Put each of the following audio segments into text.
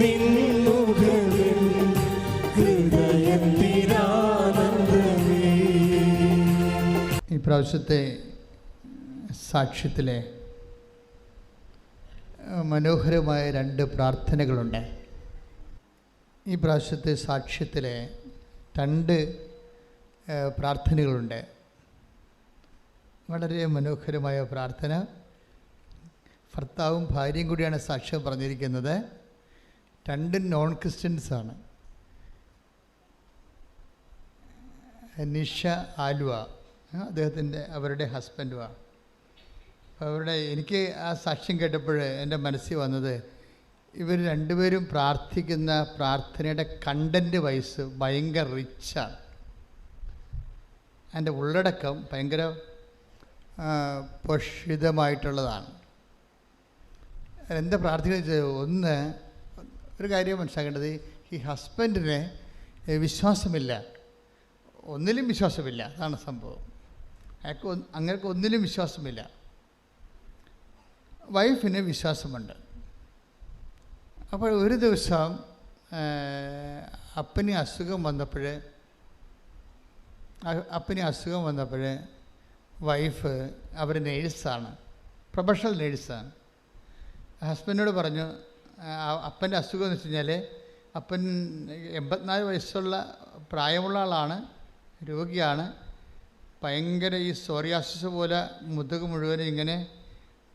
നിന്നുകവിൽ ഹൃദയത്തിനാനന്ദമേ. ഈ പ്രാവശ്യത്തെ സാക്ഷ്യത്തിലെ മനോഹരമായ 2 പ്രാർത്ഥനകളുണ്ട്. ഈ പ്രാവശ്യത്തെ സാക്ഷ്യത്തിലെ 2 പ്രാർത്ഥനകളുണ്ട്. വളരെ മനോഹരമായ പ്രാർത്ഥന. ഭർത്താവും ഭാര്യയും കൂടിയാണ് സാക്ഷ്യം പറഞ്ഞിരിക്കുന്നത്. 2 നോൺ ക്രിസ്ത്യൻസാണ്. നിഷ ആലുവ അവരുടെ ഹസ്ബൻഡുമാണ്. അപ്പോൾ എനിക്ക് ആ സാക്ഷ്യം കേട്ടപ്പോൾ എൻ്റെ മനസ്സിൽ വന്നത്, ഇവർ 2 പേരും പ്രാർത്ഥിക്കുന്ന പ്രാർത്ഥനയുടെ കണ്ടൻറ്റ് വൈസ് ഭയങ്കര റിച്ചാണ്. അതിൻ്റെ ഉള്ളടക്കം ഭയങ്കര പോഷിതമായിട്ടുള്ളതാണ്. എന്താ പ്രാർത്ഥിക്കുന്നത്? ഒന്ന്, ഒരു കാര്യം മനസ്സിലാക്കേണ്ടത്, ഈ ഹസ്ബൻഡിന് വിശ്വാസമില്ല, ഒന്നിലും വിശ്വാസമില്ല. അതാണ് സംഭവം. അങ്ങനെയൊക്കെ ഒന്നിലും വിശ്വാസമില്ല. വൈഫിന് വിശ്വാസമുണ്ട്. അപ്പോൾ ഒരു ദിവസം അപ്പന് അസുഖം വന്നപ്പോൾ വൈഫ്, അവർ നേഴ്സാണ്, പ്രൊഫഷണൽ നേഴ്സാണ്. ഹസ്ബൻഡിനോട് പറഞ്ഞു, അപ്പൻ്റെ അസുഖം എന്ന് വെച്ച് കഴിഞ്ഞാൽ അപ്പൻ 84 വയസ്സുള്ള പ്രായമുള്ള ആളാണ്, രോഗിയാണ്. ഭയങ്കര ഈ സോറിയാസിസ് പോലെ മുതുക് മുഴുവനും ഇങ്ങനെ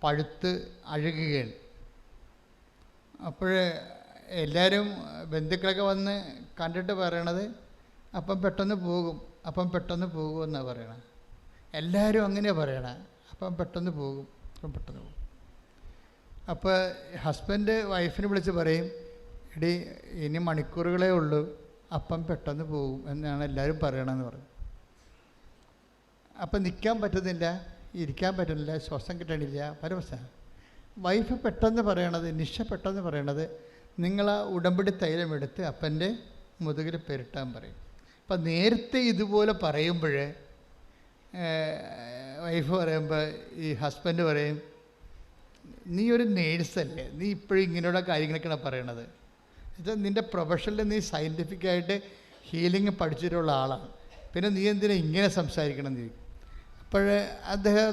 പഴുത്ത് അഴുകുകയാണ്. അപ്പോൾ എല്ലാവരും ബന്ധുക്കളൊക്കെ വന്ന് കണ്ടിട്ട് പറയണത് അപ്പം പെട്ടെന്ന് പോകും എന്നാണ് പറയണത്. എല്ലാവരും അങ്ങനെയാണ് പറയണത്, അപ്പം പെട്ടെന്ന് പോകും. അപ്പോൾ ഹസ്ബൻഡ് വൈഫിനെ വിളിച്ച് പറയും, എടി ഇനി മണിക്കൂറുകളേ ഉള്ളൂ, അപ്പം പെട്ടെന്ന് പോകും എന്നാണ് എല്ലാവരും പറയണമെന്ന് പറയും. അപ്പം നിൽക്കാൻ പറ്റുന്നില്ല, ഇരിക്കാൻ പറ്റുന്നില്ല, ശ്വാസം കിട്ടണില്ല, പരമസാണ്. വൈഫ് പെട്ടെന്ന് പറയണത്, നിഷ പെട്ടെന്ന് പറയണത്, നിങ്ങൾ ആ ഉടമ്പടി തൈലം എടുത്ത് അപ്പൻ്റെ മുതുകിൽ പെരട്ടാൻ പറയും. അപ്പം നേരത്തെ ഇതുപോലെ പറയുമ്പോൾ വൈഫ് പറയുമ്പോൾ ഈ ഹസ്ബൻഡ് പറയും, നീ ഒരു നേഴ്സല്ലേ, നീ ഇപ്പോഴും ഇങ്ങനെയുള്ള കാര്യങ്ങളൊക്കെയാണ് പറയണത്. ഇത് നിൻ്റെ പ്രൊഫഷനിൽ നീ സയൻറ്റിഫിക്കായിട്ട് ഹീലിംഗ് പഠിച്ചിട്ടുള്ള ആളാണ്, പിന്നെ നീ എന്തിനാ ഇങ്ങനെ സംസാരിക്കണം എന്ന് ചോദിക്കും. അപ്പോൾ അദ്ദേഹം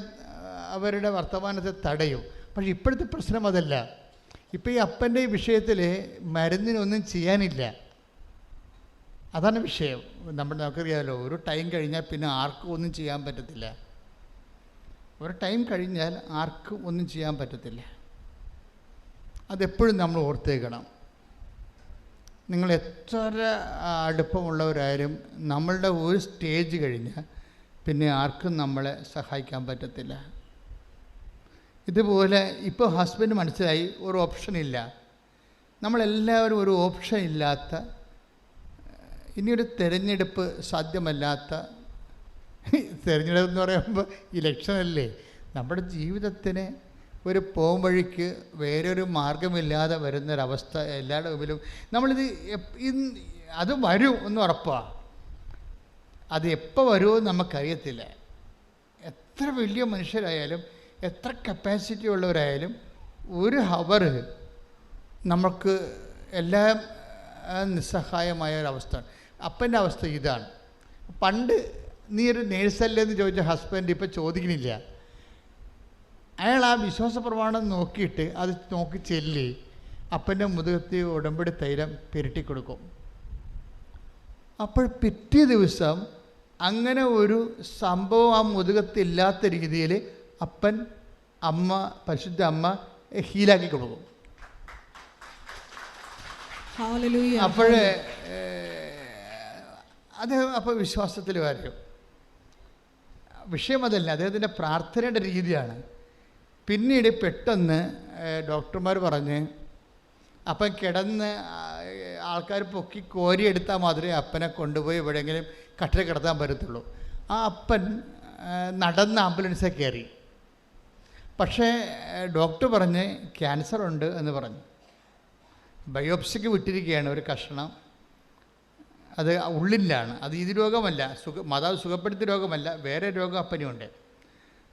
അവരുടെ വർത്തമാനത്തെ തടയും. പക്ഷേ ഇപ്പോഴത്തെ പ്രശ്നം അതല്ല. ഇപ്പോൾ ഈ അപ്പൻ്റെ ഈ വിഷയത്തിൽ മരുന്നിനൊന്നും ചെയ്യാനില്ല, അതാണ് വിഷയം. നമുക്കറിയാമല്ലോ, ഒരു ടൈം കഴിഞ്ഞാൽ പിന്നെ ആർക്കും ഒന്നും ചെയ്യാൻ പറ്റത്തില്ല. ഒരു ടൈം കഴിഞ്ഞാൽ ആർക്കും ഒന്നും ചെയ്യാൻ പറ്റത്തില്ല. അതെപ്പോഴും നമ്മൾ ഓർത്തേക്കണം. നിങ്ങൾ എത്ര അടുപ്പമുള്ളവരായാലും നമ്മളുടെ ഒരു സ്റ്റേജ് കഴിഞ്ഞാൽ പിന്നെ ആർക്കും നമ്മളെ സഹായിക്കാൻ പറ്റത്തില്ല. ഇതുപോലെ ഇപ്പോൾ ഹസ്ബൻഡ് മനസ്സിലായി, ഒരു ഓപ്ഷൻ ഇല്ല. നമ്മളെല്ലാവരും ഒരു ഓപ്ഷൻ ഇല്ലാത്ത, ഇനിയൊരു തിരഞ്ഞെടുപ്പ് സാധ്യമല്ലാത്ത, തിരഞ്ഞെടുപ്പ് എന്ന് പറയുമ്പോൾ ഇലക്ഷനല്ലേ, നമ്മുടെ ജീവിതത്തിന് ഒരു പോകുംവഴിക്ക് വേറൊരു മാർഗമില്ലാതെ വരുന്നൊരവസ്ഥ എല്ലാവരുടെ മുമ്പിലും. നമ്മളിത് അത് വരും എന്ന് ഉറപ്പാണ്. അത് എപ്പോൾ വരുമോ നമുക്കറിയത്തില്ല. എത്ര വലിയ മനുഷ്യരായാലും എത്ര കപ്പാസിറ്റി ഉള്ളവരായാലും ഒരു ഹവർ നമുക്ക് എല്ലാം നിസ്സഹായമായ ഒരവസ്ഥ. അപ്പൻ്റെ അവസ്ഥ ഇതാണ്. പണ്ട് നീ ഒരു നേഴ്സല്ലേ എന്ന് ചോദിച്ച ഹസ്ബൻഡ് ഇപ്പോൾ ചോദിക്കുന്നില്ല. അയാൾ ആ വിശ്വാസ പ്രമാണം നോക്കിയിട്ട് അത് നോക്കി ചെല്ലി അപ്പൻ്റെ മുതുകത്തി ഉടമ്പടി തൈലം പുരട്ടിക്കൊടുക്കും. അപ്പോൾ പിറ്റേ ദിവസം അങ്ങനെ ഒരു സംഭവം ആ മുതുകത്തില്ലാത്ത രീതിയിൽ അപ്പൻ, അമ്മ, പരിശുദ്ധ അമ്മ ഹീലാക്കി കൊടുക്കും. അപ്പോഴേ അദ്ദേഹം അപ്പോൾ വിശ്വാസത്തിൽ വരും. വിഷയം അതല്ല, അദ്ദേഹത്തിൻ്റെ പ്രാർത്ഥനയുടെ രീതിയാണ്. പിന്നീട് പെട്ടെന്ന് ഡോക്ടർമാർ പറഞ്ഞ് അപ്പം കിടന്ന് ആൾക്കാർ പൊക്കി കോരിയെടുത്താൽ മാത്രമേ അപ്പനെ കൊണ്ടുപോയി എവിടെയെങ്കിലും കട്ടിൽ കിടത്താൻ പറ്റത്തുള്ളൂ. ആ അപ്പൻ നടന്ന ആംബുലൻസിൽ കയറി. പക്ഷേ ഡോക്ടർ പറഞ്ഞ് ക്യാൻസർ ഉണ്ട് എന്ന് പറഞ്ഞു. ബയോപ്സിക്ക് വിട്ടിരിക്കുകയാണ് ഒരു കഷണം. അത് ഉള്ളിലാണ്, അത് ഇത് രോഗമല്ല, മാതാവ് സുഖപ്പെടുത്തിയ രോഗമല്ല, വേറെ രോഗം അപ്പനുണ്ട്.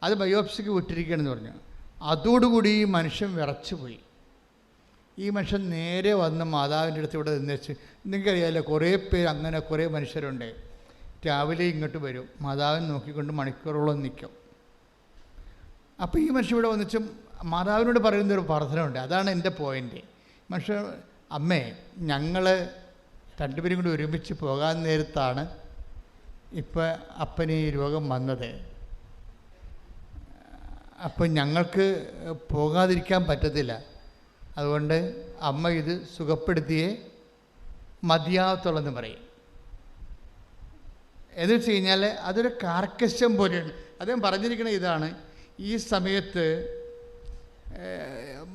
അത് ബയോപ്സിക്ക് വിട്ടിരിക്കുകയാണെന്ന് പറഞ്ഞു. അതോടുകൂടി ഈ മനുഷ്യൻ വിറച്ചുപോയി. ഈ മനുഷ്യൻ നേരെ വന്ന് മാതാവിൻ്റെ അടുത്ത് ഇവിടെ നിന്ന് വെച്ച്, നിങ്ങൾക്കറിയാമല്ലോ കുറേ പേര് അങ്ങനെ കുറേ മനുഷ്യരുണ്ട്. രാവിലെ ഇങ്ങോട്ട് വരും, മാതാവിനെ നോക്കിക്കൊണ്ട് മണിക്കൂറോളം നിൽക്കും. അപ്പോൾ ഈ മനുഷ്യൻ ഇവിടെ വന്നിച്ചും മാതാവിനോട് പറയുന്നൊരു പ്രാർത്ഥന ഉണ്ട്. അതാണ് എൻ്റെ പോയിൻ്റ്. മനുഷ്യൻ, അമ്മേ, ഞങ്ങൾ രണ്ടുപേരും കൂടി ഒരുമിച്ച് പോകാൻ നേരത്താണ് ഇപ്പം അപ്പന് ഈ രോഗം വന്നത്. അപ്പം ഞങ്ങൾക്ക് പോകാതിരിക്കാൻ പറ്റത്തില്ല. അതുകൊണ്ട് അമ്മ ഇത് സുഖപ്പെടുത്തിയേ മതിയാകത്തുള്ളെന്ന് പറയും. എന്ന് വെച്ച് കഴിഞ്ഞാൽ അതൊരു കാർക്കശ്യം പോലെയാണ്. അദ്ദേഹം പറഞ്ഞിരിക്കുന്നത് ഇതാണ്, ഈ സമയത്ത്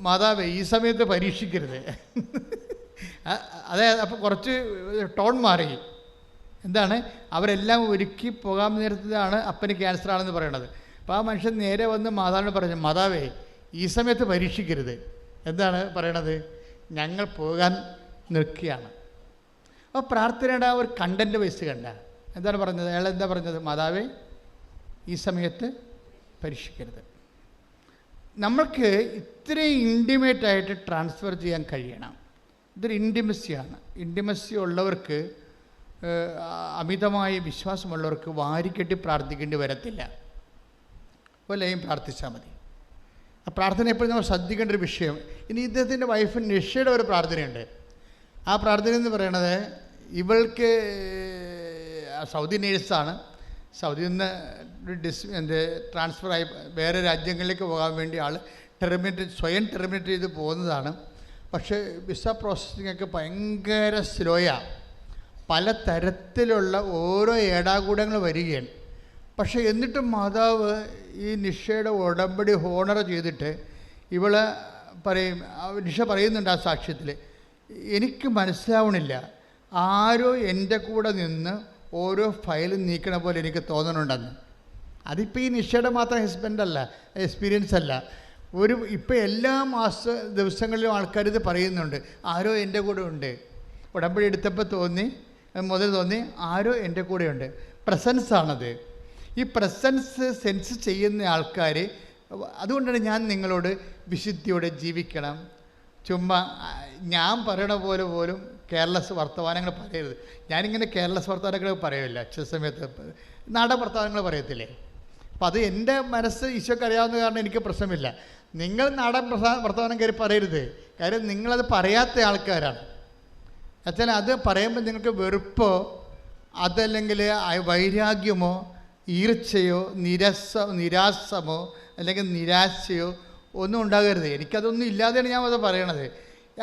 മാതാവേ ഈ സമയത്ത് പരീക്ഷിക്കരുത്. അതായത് അപ്പോൾ കുറച്ച് ടോൺ മാറി. എന്താണ്, അവരെല്ലാം ഒരുക്കി പോകാൻ നേരത്തിലാണ് അപ്പന് ക്യാൻസർ ആണെന്ന് പറയണത്. അപ്പോൾ ആ മനുഷ്യൻ നേരെ വന്ന് മാതാവിനോട് പറഞ്ഞു, മാതാവേ ഈ സമയത്ത് പരീക്ഷിക്കരുത്. എന്താണ് പറയണത്, ഞങ്ങൾ പോകാൻ നിൽക്കുകയാണ്. അപ്പോൾ പ്രാർത്ഥനയുടെ ആ ഒരു കണ്ടൻറ്റ് വയസ്സ് കണ്ട എന്താണ് പറഞ്ഞത്, അയാൾ എന്താ പറഞ്ഞത്, മാതാവേ ഈ സമയത്ത് പരീക്ഷിക്കരുത്. നമ്മൾക്ക് ഇത്രയും ഇൻറ്റിമേറ്റായിട്ട് ട്രാൻസ്ഫർ ചെയ്യാൻ കഴിയണം. ഇതൊരു ഇൻറ്റിമസിയാണ്. ഇൻറ്റിമസി ഉള്ളവർക്ക്, അമിതമായ വിശ്വാസമുള്ളവർക്ക് വാരിക്കെട്ടി പ്രാർത്ഥിക്കേണ്ടി വരത്തില്ല. വല്ലതും പ്രാർത്ഥിച്ചാൽ മതി. ആ പ്രാർത്ഥന എപ്പോഴും നമ്മൾ ശ്രദ്ധിക്കേണ്ട ഒരു വിഷയം. ഇനി ഇദ്ദേഹത്തിൻ്റെ വൈഫ് നിഷയുടെ ഒരു പ്രാർത്ഥനയുണ്ട്. ആ പ്രാർത്ഥന എന്ന് പറയണത്, ഇവൾക്ക് സൗദി നേഴ്സാണ്. സൗദിയിൽ നിന്ന് ട്രാൻസ്ഫറായി വേറെ രാജ്യങ്ങളിലേക്ക് പോകാൻ വേണ്ടി ആൾ സ്വയം ടെർമിനേറ്റ് ചെയ്ത് പോകുന്നതാണ്. പക്ഷേ വിസ പ്രോസസ്സിങ്ങൊക്കെ ഭയങ്കര സ്ലോയാണ്. പല തരത്തിലുള്ള ഓരോ ഏടാകൂടങ്ങൾ വരികയാണ്. പക്ഷേ എന്നിട്ടും മാതാവ് ഈ നിഷയുടെ ഉടമ്പടി ഹോണർ ചെയ്തിട്ട് ഇവളെ പറയും, നിഷ പറയുന്നുണ്ട് ആ സാക്ഷ്യത്തിൽ, എനിക്ക് മനസ്സിലാവണില്ല, ആരോ എൻ്റെ കൂടെ നിന്ന് ഓരോ ഫയലും നീക്കണ പോലെ എനിക്ക് തോന്നണുണ്ടെന്ന്. അതിപ്പോൾ ഈ നിഷയുടെ മാത്രം ഹസ്ബൻഡല്ല, എക്സ്പീരിയൻസ് അല്ല. ഇപ്പോൾ എല്ലാ ദിവസങ്ങളിലും ആൾക്കാർ ഇത് പറയുന്നുണ്ട്, ആരോ എൻ്റെ കൂടെ ഉണ്ട്. ഉടമ്പടി എടുത്തപ്പോൾ തോന്നി ആരോ എൻ്റെ കൂടെയുണ്ട്. പ്രസൻസാണത്. ഈ പ്രസൻസ് സെൻസ് ചെയ്യുന്ന ആൾക്കാർ, അതുകൊണ്ടാണ് ഞാൻ നിങ്ങളോട് വിശുദ്ധിയോടെ ജീവിക്കണം. ചുമ്മാ ഞാൻ പറയണ പോലെ പോലും കെയർലെസ് വർത്തമാനങ്ങൾ പറയരുത്. ഞാനിങ്ങനെ കെയർലെസ് വർത്തമാനങ്ങൾ പറയില്ല. ചില സമയത്ത് നാടൻ വർത്തമാനങ്ങൾ പറയത്തില്ലേ. അപ്പം അത് എൻ്റെ മനസ്സ് ഈശോയ്ക്ക് അറിയാവുന്ന കാരണം എനിക്ക് പ്രശ്നമില്ല. നിങ്ങൾ നാടൻ വർത്തമാനം കയറി പറയരുത്. കാര്യം നിങ്ങളത് പറയാത്ത ആൾക്കാരാണ്. എന്നുവെച്ചാൽ അത് പറയുമ്പോൾ നിങ്ങൾക്ക് വെറുപ്പോ അതല്ലെങ്കിൽ വൈരാഗ്യമോ ഈർച്ചയോ നിരാശമോ അല്ലെങ്കിൽ നിരാശയോ ഒന്നും ഉണ്ടാകരുത്. എനിക്കതൊന്നും ഇല്ലാതെയാണ് ഞാൻ അത് പറയണത്.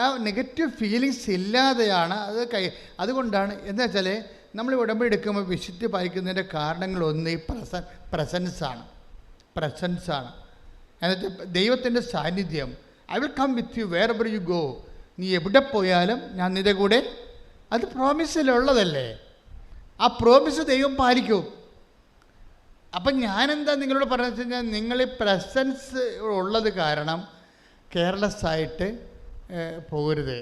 ആ നെഗറ്റീവ് ഫീലിങ്സ് ഇല്ലാതെയാണ് അത് അതുകൊണ്ടാണ്. എന്താ വെച്ചാൽ നമ്മൾ ഉടമ്പടി എടുക്കുമ്പോൾ വിശുദ്ധി പാലിക്കുന്നതിൻ്റെ കാരണങ്ങളൊന്ന് ഈ പ്രസൻസാണ്. എന്നുവെച്ചാൽ ദൈവത്തിൻ്റെ സാന്നിധ്യം. I will come with you wherever you go. നീ എവിടെ പോയാലും ഞാൻ നിൻ്റെ കൂടെ. അത് പ്രോമിസിലുള്ളതല്ലേ. ആ പ്രോമിസ് ദൈവം പാലിക്കും. അപ്പം ഞാനെന്താ നിങ്ങളോട് പറഞ്ഞു വെച്ച് കഴിഞ്ഞാൽ, നിങ്ങൾ ഈ പ്രസൻസ് ഉള്ളത് കാരണം കെയർലെസ്സായിട്ട് പോകരുത്.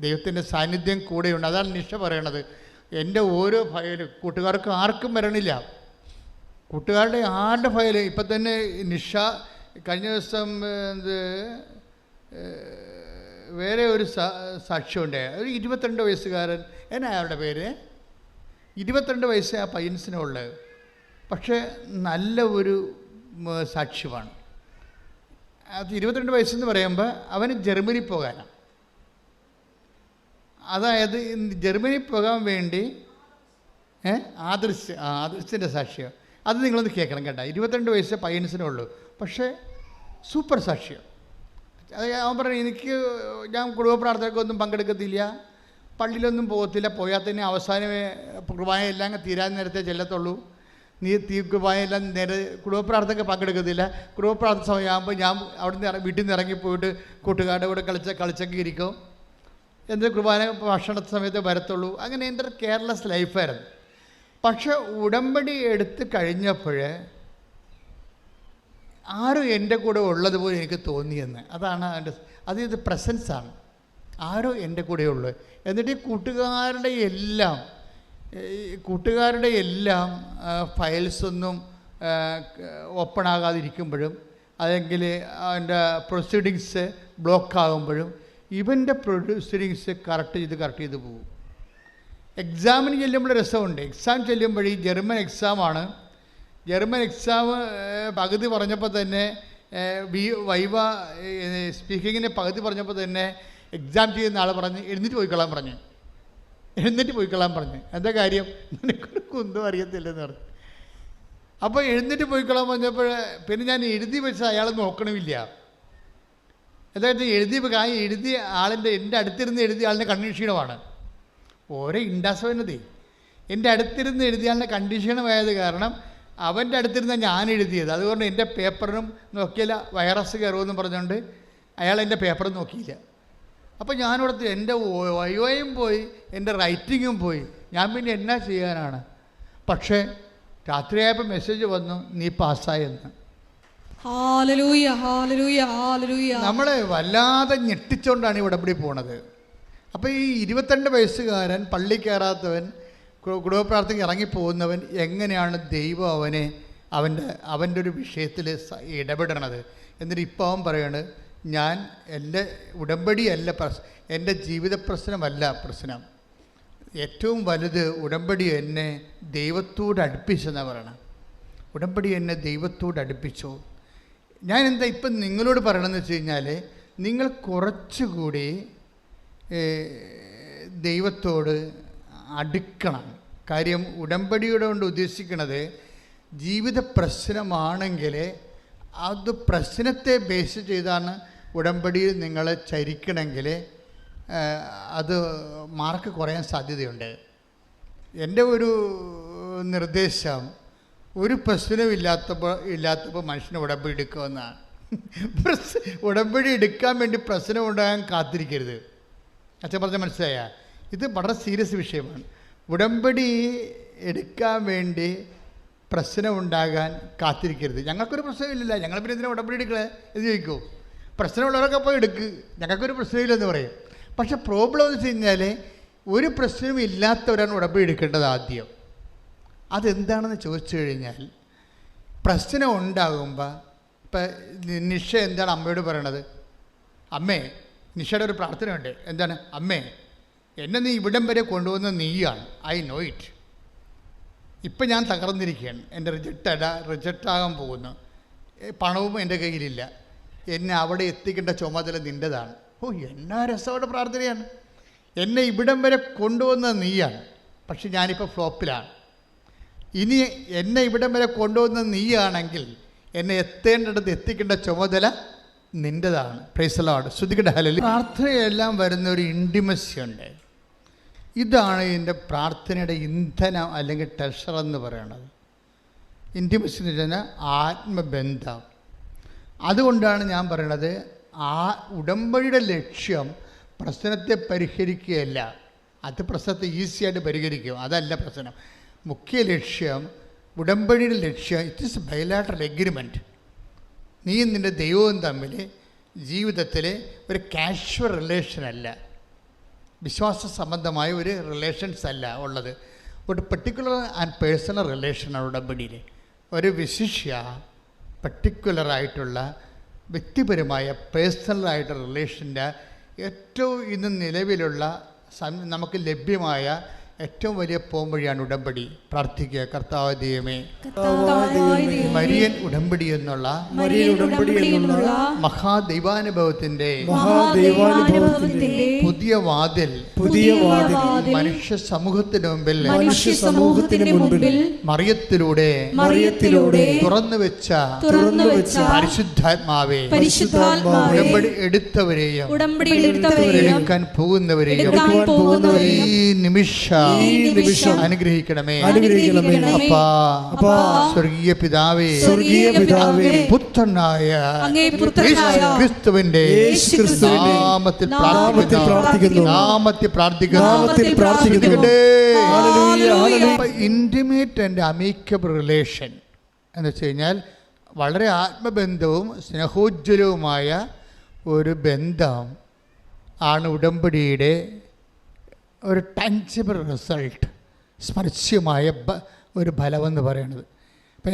ദൈവത്തിൻ്റെ സാന്നിധ്യം കൂടെയുണ്ട്. അതാണ് നിഷ പറയണത്. എൻ്റെ ഓരോ ഫയലും കൂട്ടുകാർക്ക് ആർക്കും വരണില്ല. കൂട്ടുകാരുടെ ആരുടെ ഫയൽ ഇപ്പം തന്നെ നിഷ കഴിഞ്ഞ ദിവസം വേറെ ഒരു സാക്ഷ്യമുണ്ട്. ഒരു 22 വയസ്സുകാരൻ, എന്നാ അയാളുടെ പേര്, 22 വയസ്സേ ആ പയ്യൻസിനുള്ളത്. പക്ഷേ നല്ല ഒരു സാക്ഷ്യമാണ്. അത് 22 വയസ്സെന്ന് പറയുമ്പോൾ അവന് ജർമ്മനി പോകാനാണ്. അതായത് ജർമ്മനി പോകാൻ വേണ്ടി ആദർശിൻ്റെ സാക്ഷ്യം അത് നിങ്ങളൊന്ന് കേൾക്കണം കേട്ടോ. 22 വയസ്സേ പയ്യൻസിനുള്ളൂ. പക്ഷേ സൂപ്പർ സാക്ഷ്യം. അത് അവൻ പറഞ്ഞു, ഞാൻ കുടുംബ പ്രാർത്ഥനയ്ക്കൊന്നും പങ്കെടുക്കത്തില്ല, പള്ളിയിലൊന്നും പോകത്തില്ല, പോയാൽ തന്നെ അവസാനമേ കുർബാന എല്ലാം തീരാൻ നേരത്തെ ചെല്ലത്തുള്ളൂ. കുർബാന എല്ലാം നേരെ കുടുംബ പ്രാർത്ഥനയ്ക്ക് പങ്കെടുക്കത്തില്ല. കുടുംബ പ്രാർത്ഥന സമയമാകുമ്പോൾ ഞാൻ അവിടെ നിന്ന് വീട്ടിൽ നിന്ന് ഇറങ്ങിപ്പോയിട്ട് കൂട്ടുകാരുടെ കൂടെ കളിച്ചൊക്കെ ഇരിക്കും. എന്ത് കുർബാന ഭക്ഷണ സമയത്ത് വരത്തുള്ളൂ. അങ്ങനെ എൻ്റെ ഒരു കെയർലെസ് ലൈഫായിരുന്നു. പക്ഷെ ഉടമ്പടി എടുത്ത് കഴിഞ്ഞപ്പോൾ ആരും എൻ്റെ കൂടെ ഉള്ളതുപോലെ എനിക്ക് തോന്നിയെന്ന്. അതാണ് ഇത് പ്രസൻസാണ്. ആരോ എൻ്റെ കൂടെ ഉള്ളു. എന്നിട്ട് ഈ കൂട്ടുകാരുടെ എല്ലാം ഫയൽസൊന്നും ഓപ്പൺ ആകാതിരിക്കുമ്പോഴും അല്ലെങ്കിൽ അതിൻ്റെ പ്രൊസീഡിങ്സ് ബ്ലോക്ക് ആകുമ്പോഴും ഇവൻ്റെ പ്രൊഡ്യൂസറിങ്സ് കറക്റ്റ് ചെയ്ത് പോകും. എക്സാമിന് ചെല്ലുമ്പോൾ രസമുണ്ട്. എക്സാം ചെല്ലുമ്പോൾ ഈ ജർമ്മൻ എക്സാമാണ്. ജർമ്മൻ എക്സാം പകുതി പറഞ്ഞപ്പോൾ തന്നെ വൈവ സ്പീക്കിങ്ങിൻ്റെ പകുതി പറഞ്ഞപ്പോൾ തന്നെ എക്സാം ചെയ്യുന്ന ആൾ പറഞ്ഞ് എഴുന്നേറ്റ് പോയിക്കൊള്ളാൻ പറഞ്ഞു. എന്താ കാര്യം? എനിക്കൊരു കുന്തം അറിയത്തില്ലെന്ന് പറഞ്ഞു. അപ്പോൾ എഴുന്നേറ്റ് പോയിക്കൊള്ളാൻ പറഞ്ഞപ്പോൾ പിന്നെ ഞാൻ എഴുതി വെച്ചാൽ അയാൾ നോക്കണമില്ല. അതായത് എഴുതിയ ആളിൻ്റെ എൻ്റെ അടുത്തിരുന്ന് എഴുതിയ ആളിൻ്റെ കണ്ടീഷണമാണ്. ഓരോ ഇൻഡാസവനതേ എൻ്റെ അടുത്തിരുന്ന് എഴുതിയ ആളിൻ്റെ കണ്ടീഷണമായത് കാരണം അവൻ്റെ അടുത്തിരുന്ന ഞാൻ എഴുതിയത്. അതുകൊണ്ട് എൻ്റെ പേപ്പറിനും നോക്കിയില്ല, വൈറസ് കയറുമെന്നും പറഞ്ഞുകൊണ്ട് അയാൾ എൻ്റെ പേപ്പറും നോക്കിയില്ല. അപ്പോൾ ഞാനിവിടുത്തെ എൻ്റെ വൈവയും പോയി, എൻ്റെ റൈറ്റിങ്ങും പോയി. ഞാൻ പിന്നെ എന്നാ ചെയ്യാനാണ്? പക്ഷേ രാത്രിയായപ്പോൾ മെസ്സേജ് വന്നു, നീ പാസ്സായെന്ന്. നമ്മൾ വല്ലാതെ ഞെട്ടിച്ചുകൊണ്ടാണ് ഈ ഉടമ്പടി പോണത്. അപ്പോൾ ഈ 22 വയസ്സുകാരൻ, പള്ളി കയറാത്തവൻ, കുടുംബപ്രാർത്ഥനയ്ക്ക് ഇറങ്ങിപ്പോകുന്നവൻ, എങ്ങനെയാണ് ദൈവം അവൻ്റെ ഒരു വിഷയത്തിൽ ഇടപെടണത്? എന്നിട്ട് ഇപ്പോൾ അവൻ പറയാണ്, ഞാൻ എൻ്റെ ഉടമ്പടിയല്ല എൻ്റെ ജീവിത പ്രശ്നമല്ല പ്രശ്നം, ഏറ്റവും വലുത് ഉടമ്പടി എന്നെ ദൈവത്തോട് അടുപ്പിച്ചെന്നാണ് പറയണം. ഉടമ്പടി എന്നെ ദൈവത്തോട് അടുപ്പിച്ചു. ഞാൻ എന്താ ഇപ്പം നിങ്ങളോട് പറയണമെന്ന് വെച്ച് കഴിഞ്ഞാൽ, നിങ്ങൾ കുറച്ചുകൂടി ദൈവത്തോട് അടുക്കണം. കാര്യം ഉടമ്പടിയുടെ കൊണ്ട് ഉദ്ദേശിക്കുന്നത് ജീവിത പ്രശ്നമാണെങ്കിൽ അത് പ്രശ്നത്തെ ബേസ് ചെയ്താണ് ഉടമ്പടിയിൽ നിങ്ങൾ ചരിക്കണമെങ്കിൽ അത് മാർക്ക് കുറയാൻ സാധ്യതയുണ്ട്. എൻ്റെ ഒരു നിർദ്ദേശം, ഒരു പ്രശ്നമില്ലാത്തപ്പോൾ മനുഷ്യനെ ഉടമ്പടി എടുക്കുമെന്നാണ്. ഉടമ്പടി എടുക്കാൻ വേണ്ടി പ്രശ്നം ഉണ്ടാകാൻ കാത്തിരിക്കരുത്. അച്ഛൻ പറഞ്ഞ മനസ്സിലായ? ഇത് വളരെ സീരിയസ് വിഷയമാണ്. ഉടമ്പടി എടുക്കാൻ വേണ്ടി പ്രശ്നം ഉണ്ടാകാൻ കാത്തിരിക്കരുത്. ഞങ്ങൾക്കൊരു പ്രശ്നമില്ല, ഞങ്ങൾ പിന്നെ എന്തിനാ ഉടമ്പടി എടുക്കണേ എന്ന് ചോദിക്കൂ. പ്രശ്നമുള്ളവരൊക്കെ അപ്പോൾ എടുക്ക്, ഞങ്ങൾക്കൊരു പ്രശ്നമില്ലെന്ന് പറയും. പക്ഷെ പ്രോബ്ലം എന്ന് വെച്ച് കഴിഞ്ഞാൽ ഒരു പ്രശ്നവും ഇല്ലാത്തവരാണ് ഉടമ്പടി എടുക്കേണ്ടത് ആദ്യം. അതെന്താണെന്ന് ചോദിച്ചു കഴിഞ്ഞാൽ, പ്രശ്നം ഉണ്ടാകുമ്പോൾ ഇപ്പം നിഷ എന്താണ് അമ്മയോട് പറയണത്? അമ്മേ, നിഷയുടെ ഒരു പ്രാർത്ഥനയുണ്ട്. എന്താണ്? അമ്മേ, എന്നെ നീ ഇവിടം വരെ കൊണ്ടുവന്ന നീയാണ്, ഐ നോ ഇറ്റ്. ഇപ്പം ഞാൻ തകർന്നിരിക്കുകയാണ്, എൻ്റെ റിജക്റ്റാകാൻ പോകുന്നു, പണവും എൻ്റെ കയ്യിലില്ല, എന്നെ അവിടെ എത്തിക്കേണ്ട ചുമതല നിൻ്റെതാണ്. ഓ, എന്നാ രസമുള്ള പ്രാർത്ഥനയാണ്. എന്നെ ഇവിടം വരെ കൊണ്ടുവന്ന നീയാണ്, പക്ഷെ ഞാനിപ്പോൾ ഫ്ലോപ്പിലാണ്. ഇനി എന്നെ ഇവിടം വരെ കൊണ്ടുവന്ന നീയാണെങ്കിൽ എന്നെ എത്തേണ്ടടുത്ത് എത്തിക്കേണ്ട ചുമതല നിൻ്റെതാണ്. Praise the Lord. ശ്രദ്ധിക്കട്ടെ. ഹല്ലേലൂയ. പ്രാർത്ഥനയെല്ലാം വരുന്ന ഒരു ഇൻറ്റിമസി ഉണ്ട്. ഇതാണ് എൻ്റെ പ്രാർത്ഥനയുടെ ഇന്ധനം അല്ലെങ്കിൽ ടെഷർ എന്ന് പറയുന്നത്. ഇൻറ്റിമസി എന്ന് പറഞ്ഞാൽ ആത്മബന്ധം. അതുകൊണ്ടാണ് ഞാൻ പറയണത്, ആ ഉടമ്പടിയുടെ ലക്ഷ്യം പ്രശ്നത്തെ പരിഹരിക്കുകയല്ല. അത് പ്രശ്നത്തെ ഈസിയായിട്ട് പരിഹരിക്കും, അതല്ല പ്രശ്നം. മുഖ്യ ലക്ഷ്യം, ഉടമ്പടിയുടെ ലക്ഷ്യം, ഇറ്റ് ഈസ് ബൈലാറ്ററൽ എഗ്രിമെൻറ്റ്. നീയും നിൻ്റെ ദൈവവും തമ്മിൽ ജീവിതത്തിൽ ഒരു കാഷ്വൽ റിലേഷനല്ല, വിശ്വാസ സംബന്ധമായ ഒരു റിലേഷൻസ് അല്ല ഉള്ളത്. ഒരു പെർട്ടിക്കുലർ ആൻഡ് പേഴ്സണൽ റിലേഷനാണ് ഉടമ്പടിയിൽ. ഒരു വിശിഷ്യ പെർട്ടിക്കുലറായിട്ടുള്ള വ്യക്തിപരമായ പേഴ്സണലായിട്ടുള്ള റിലേഷൻ്റെ ഏറ്റവും ഇന്ന് നിലവിലുള്ള നമുക്ക് ലഭ്യമായ ഏറ്റവും വലിയ പോംവഴിയാണ് ഉടമ്പടി. പ്രാർത്ഥിക്കുക, കർത്താവ് ദൈവമേ, മരിയൻ ഉടമ്പടി എന്നുള്ള മഹാദൈവാനുഭവത്തിന്റെ പുതിയ വാതിൽ മനുഷ്യ സമൂഹത്തിന് മുമ്പിൽ മറിയത്തിലൂടെ തുറന്നു വെച്ച പരിശുദ്ധാത്മാവേ, ഉടമ്പടി എടുത്തവരെയും എടുക്കാൻ പോകുന്നവരെയും ഈ നിമിഷം അനുഗ്രഹിക്കണമേ. അപ്പാ, സ്വർഗീയ പിതാവേ, പുത്രനായ ക്രിസ്തുവിന്റെ നാമത്തിൽ പ്രാർത്ഥിക്കുന്നു. ഇന്റിമേറ്റ് ആൻഡ് അമീക്കബിൾ റിലേഷൻ എന്ന് വെച്ച് കഴിഞ്ഞാൽ വളരെ ആത്മബന്ധവും സ്നേഹോജ്വലവുമായ ഒരു ബന്ധം ആണ് ഉടമ്പടിയുടെ ഒരു ടാൻജിബിൾ റിസൾട്ട്, സ്പർശ്യമായ ഒരു ഫലമെന്ന് പറയുന്നത്. അപ്പം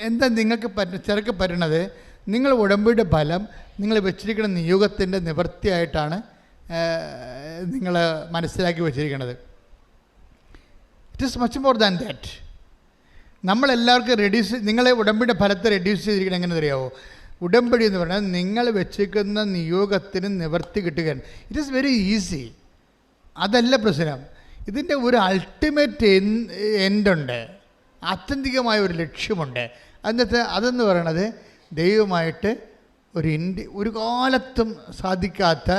എന്താ നിങ്ങൾക്ക് ചെറുക്ക് പറ്റണത്? നിങ്ങൾ ഉടമ്പടിയുടെ ഫലം നിങ്ങൾ വെച്ചിരിക്കുന്ന നിയോഗത്തിൻ്റെ നിവൃത്തിയായിട്ടാണ് നിങ്ങൾ മനസ്സിലാക്കി വച്ചിരിക്കുന്നത്. It is much more than that. നമ്മളെല്ലാവർക്കും നിങ്ങളെ ഉടമ്പടിയുടെ ഫലത്തെ റെഡ്യൂസ് ചെയ്തിരിക്കണം. എങ്ങനെ അറിയാമോ? ഉടമ്പടി എന്ന് പറഞ്ഞാൽ നിങ്ങൾ വെച്ചിരിക്കുന്ന നിയോഗത്തിന് നിവർത്തി കിട്ടുകയാണ്. It is very easy. അതല്ല പ്രശ്നം. ഇതിൻ്റെ ഒരു അൾട്ടിമേറ്റ് എൻഡുണ്ട്, ആത്യന്തികമായ ഒരു ലക്ഷ്യമുണ്ട്. അതെന്ന് പറയണത് ദൈവമായിട്ട് ഒരു കാലത്തും സാധിക്കാത്ത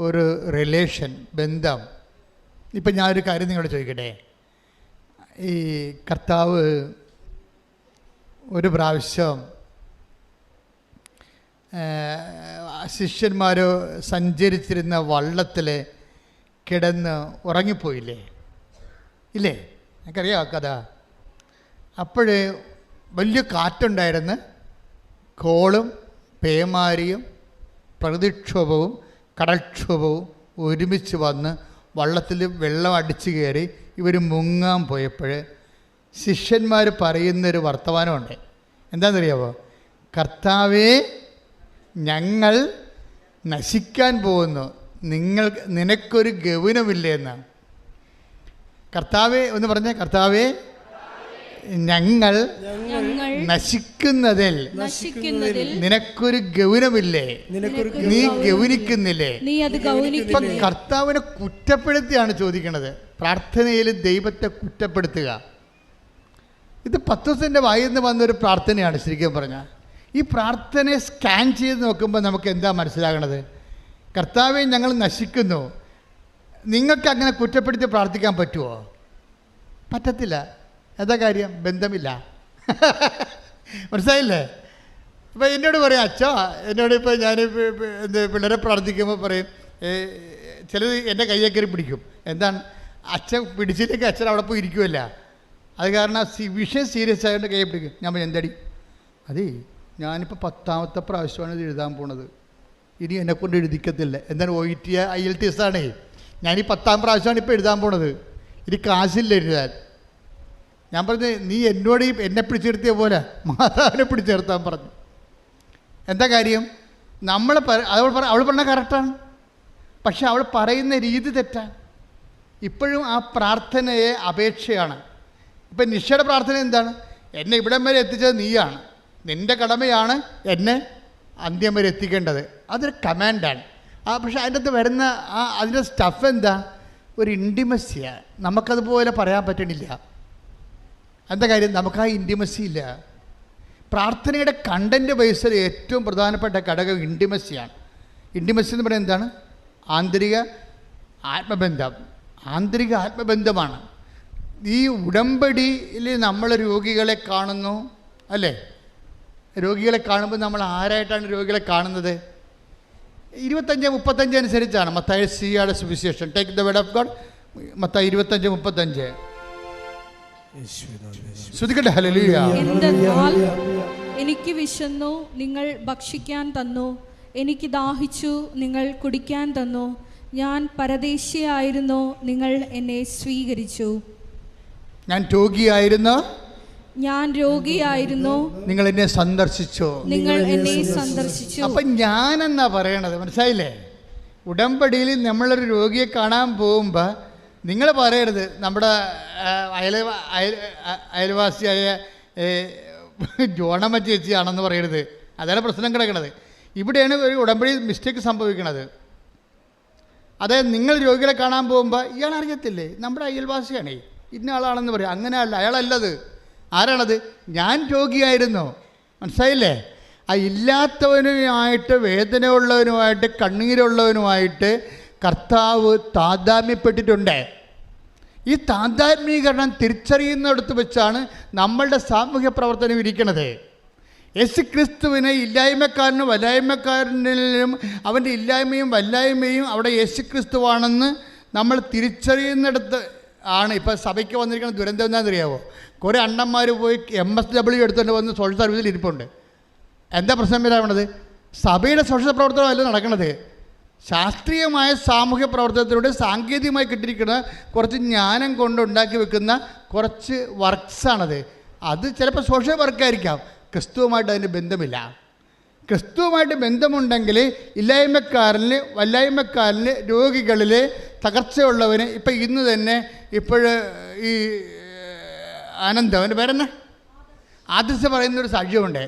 ഒരു റിലേഷൻ, ബന്ധം. ഇപ്പം ഞാനൊരു കാര്യം നിങ്ങളോട് ചോദിക്കട്ടെ. ഈ കർത്താവ് ഒരു പ്രാവശ്യം ശിഷ്യന്മാർ സഞ്ചരിച്ചിരുന്ന വള്ളത്തിൽ കിടന്ന് ഉറങ്ങിപ്പോയില്ലേ? ഇല്ലേ? എനിക്കറിയാം കഥ. അപ്പോഴേ വലിയ കാറ്റുണ്ടായിരുന്നു. കോളും പേമാരിയും പ്രകൃതിക്ഷോഭവും കടൽക്ഷോഭവും ഒരുമിച്ച് വന്ന് വള്ളത്തിൽ വെള്ളം അടിച്ചു കയറി ഇവർ മുങ്ങാൻ പോയപ്പോൾ ശിഷ്യന്മാർ പറയുന്നൊരു വർത്തമാനമുണ്ട്. എന്താണെന്നറിയാമോ? കർത്താവേ, ഞങ്ങൾ നശിക്കാൻ പോകുന്നു, നിനക്കൊരു ഗൗനമില്ലേ എന്നാണ്. കർത്താവേ ഒന്ന് പറഞ്ഞേ, കർത്താവേ, ഞങ്ങൾ നശിക്കുന്നതിൽ നിനക്കൊരു ഗൗനമില്ലേ? നീ ഗൗനിക്കുന്നില്ലേ? ഇപ്പം കർത്താവിനെ കുറ്റപ്പെടുത്തിയാണ് ചോദിക്കുന്നത്. പ്രാർത്ഥനയിൽ ദൈവത്തെ കുറ്റപ്പെടുത്തുക. ഇത് പത്രോസിൻ്റെ വായിൽ നിന്ന് വന്നൊരു പ്രാർത്ഥനയാണ് ശരിക്കും പറഞ്ഞാൽ. ഈ പ്രാർത്ഥനയെ സ്കാൻ ചെയ്ത് നോക്കുമ്പോൾ നമുക്ക് എന്താ മനസ്സിലാകണത്? കർത്താവെ, ഞങ്ങൾ നശിക്കുന്നു, നിങ്ങൾക്ക് അങ്ങനെ കുറ്റപ്പെടുത്തി പ്രാർത്ഥിക്കാൻ പറ്റുമോ? പറ്റത്തില്ല. എന്താ കാര്യം? ബന്ധമില്ല. മനസ്സിലായില്ലേ? അപ്പോൾ എന്നോട് പറയും, അച്ഛാ, എന്നോടിപ്പോൾ ഞാൻ പിള്ളേരെ പ്രാർത്ഥിക്കുമ്പോൾ പറയും, ചിലത് എൻ്റെ കയ്യെ കയറി പിടിക്കും. എന്താണ്? അച്ഛൻ പിടിച്ചില്ലെങ്കിൽ അച്ഛൻ അവിടെ പോയി ഇരിക്കുമല്ല. അത് കാരണം വിഷയം സീരിയസ് ആയതുകൊണ്ട് കയ്യെ പിടിക്കും. ഞാൻ പറയും, എന്തടി? അതേ, ഞാനിപ്പോൾ 10ാമത്തെ പ്രാവശ്യമാണ് ഇത് എഴുതാൻ പോണത്, ഇനി എന്നെക്കൊണ്ട് എഴുതിക്കത്തില്ല. എന്താണ്? OET IELTS ആണേ. ഞാനീ 10ാം പ്രാവശ്യമാണ് ഇപ്പോൾ എഴുതാൻ പോണത്, ഇനി കാശില്ല എഴുതാൻ. ഞാൻ പറഞ്ഞു, നീ എന്നോട് എന്നെ പിടിച്ചെടുത്തിയ പോലെ മാതാവിനെ പിടിച്ചെടുത്താൻ പറഞ്ഞു. എന്താ കാര്യം? അവൾ പറഞ്ഞ കറക്റ്റാണ്, പക്ഷെ അവൾ പറയുന്ന രീതി തെറ്റാണ്. ഇപ്പോഴും ആ പ്രാർത്ഥനയെ അപേക്ഷയാണ്. ഇപ്പം നിഷയുടെ പ്രാർത്ഥന എന്താണ്? എന്നെ ഇവിടം വരെ എത്തിച്ചത് നീയാണ്, നിൻ്റെ കടമയാണ് എന്നെ അന്ത്യം വരെ എത്തിക്കേണ്ടത്. അതൊരു കമാൻഡാണ്. പക്ഷെ അതിൻ്റെ അകത്ത് വരുന്ന അതിൻ്റെ സ്റ്റഫ് എന്താ? ഒരു ഇൻറ്റിമസിയാണ്. നമുക്കതുപോലെ പറയാൻ പറ്റണില്ല. എന്താ കാര്യം? നമുക്ക് ആ ഇൻറ്റിമസി ഇല്ല. പ്രാർത്ഥനയുടെ കണ്ടൻറ്റ് ബേസിൽ ഏറ്റവും പ്രധാനപ്പെട്ട ഘടകം ഇൻറ്റിമസിയാണ്. ഇൻറ്റിമസി എന്ന് പറയുന്നത് എന്താണ്? ആന്തരിക ആത്മബന്ധം. ആന്തരിക ആത്മബന്ധമാണ്. ഈ ഉടമ്പടിയിൽ നമ്മൾ രോഗികളെ കാണുന്നു, അല്ലേ? രോഗികളെ കാണുമ്പോൾ നമ്മൾ ആരായിട്ടാണ് രോഗികളെ കാണുന്നത്? 25-35 അനുസരിച്ചാണ്. മത്തായി സിയുടെ സുവിശേഷം, take the word of God, മത്തായി 25-35. ശ്രുതിക്കട്ടെ, ഹല്ലേലൂയ. എന്തെന്നാൽ എനിക്ക് വിശന്നു, നിങ്ങൾ ഭക്ഷിക്കാൻ തന്നു, എനിക്ക് ദാഹിച്ചു, നിങ്ങൾ കുടിക്കാൻ തന്നു, ഞാൻ പരദേശിയായിരുന്നു, നിങ്ങൾ എന്നെ സ്വീകരിച്ചു. ഞാൻ രോഗിയായിരുന്നു, നിങ്ങൾ എന്നെ സന്ദർശിച്ചു. അപ്പം ഞാനെന്നാ പറയണത്, മനസ്സിലായില്ലേ? ഉടമ്പടിയിൽ നമ്മളൊരു രോഗിയെ കാണാൻ പോകുമ്പോൾ നിങ്ങൾ പറയരുത് നമ്മുടെ അയൽവാസിയായ ജോണമ്മ ചേച്ചിയാണെന്ന് പറയരുത്. അതാണ് പ്രശ്നം കിടക്കുന്നത്. ഇവിടെയാണ് ഒരു ഉടമ്പടി മിസ്റ്റേക്ക് സംഭവിക്കുന്നത്. അതായത് നിങ്ങൾ രോഗികളെ കാണാൻ പോകുമ്പോൾ ഇയാൾ അറിയത്തില്ലേ നമ്മുടെ അയൽവാസിയാണേ, ഇന്ന ആളാണെന്ന് പറയും. അങ്ങനെയല്ല, അയാളല്ലത്. ആരാണത്? ഞാൻ രോഗിയായിരുന്നു. മനസ്സിലായില്ലേ? ആ ഇല്ലാത്തവനുമായിട്ട്, വേദനയുള്ളവനുമായിട്ട്, കണ്ണീരുള്ളവനുമായിട്ട് കർത്താവ് താതാത്മ്യപ്പെട്ടിട്ടുണ്ട്. ഈ താതാത്മ്യീകരണം തിരിച്ചറിയുന്നിടത്ത് വെച്ചാണ് നമ്മളുടെ സാമൂഹ്യ പ്രവർത്തനം ഇരിക്കുന്നത്. യേശു ക്രിസ്തുവിനെ ഇല്ലായ്മക്കാരനും വല്ലായ്മക്കാരനിലും അവൻ്റെ ഇല്ലായ്മയും വല്ലായ്മയും അവിടെ യേശു ക്രിസ്തുവാണെന്ന് നമ്മൾ തിരിച്ചറിയുന്നിടത്ത് ആണ് ഇപ്പോൾ സഭയ്ക്ക് വന്നിരിക്കുന്ന ദുരന്തം എന്താണെന്നറിയാവോ? കുറേ അണ്ണന്മാർ പോയി MSW എടുത്തുകൊണ്ട് വന്ന് സോഷ്യൽ സർവീസിൽ ഇരിപ്പുണ്ട്. എന്താ പ്രശ്നം വരാവണത്? സഭയുടെ സോഷ്യൽ പ്രവർത്തനമല്ല നടക്കുന്നത്. ശാസ്ത്രീയമായ സാമൂഹ്യ പ്രവർത്തനത്തിലൂടെ സാങ്കേതികമായി കിട്ടിയിരിക്കുന്ന കുറച്ച് ജ്ഞാനം കൊണ്ട് ഉണ്ടാക്കി വെക്കുന്ന കുറച്ച് വർക്ക്സാണത്. അത് ചിലപ്പോൾ സോഷ്യൽ വർക്കായിരിക്കാം, ക്രിസ്തുവുമായിട്ട് അതിന് ബന്ധമില്ല. ക്രിസ്തുവുമായിട്ട് ബന്ധമുണ്ടെങ്കിൽ ഇല്ലായ്മക്കാരന്, വല്ലായ്മക്കാരന്, രോഗികളിൽ, തകർച്ചയുള്ളവന്, ഇപ്പം ഇന്ന് തന്നെ ഈ ആനന്ദം, അവൻ്റെ പേരെന്നെ ആദർശ പറയുന്നൊരു സാക്ഷ്യമുണ്ട്.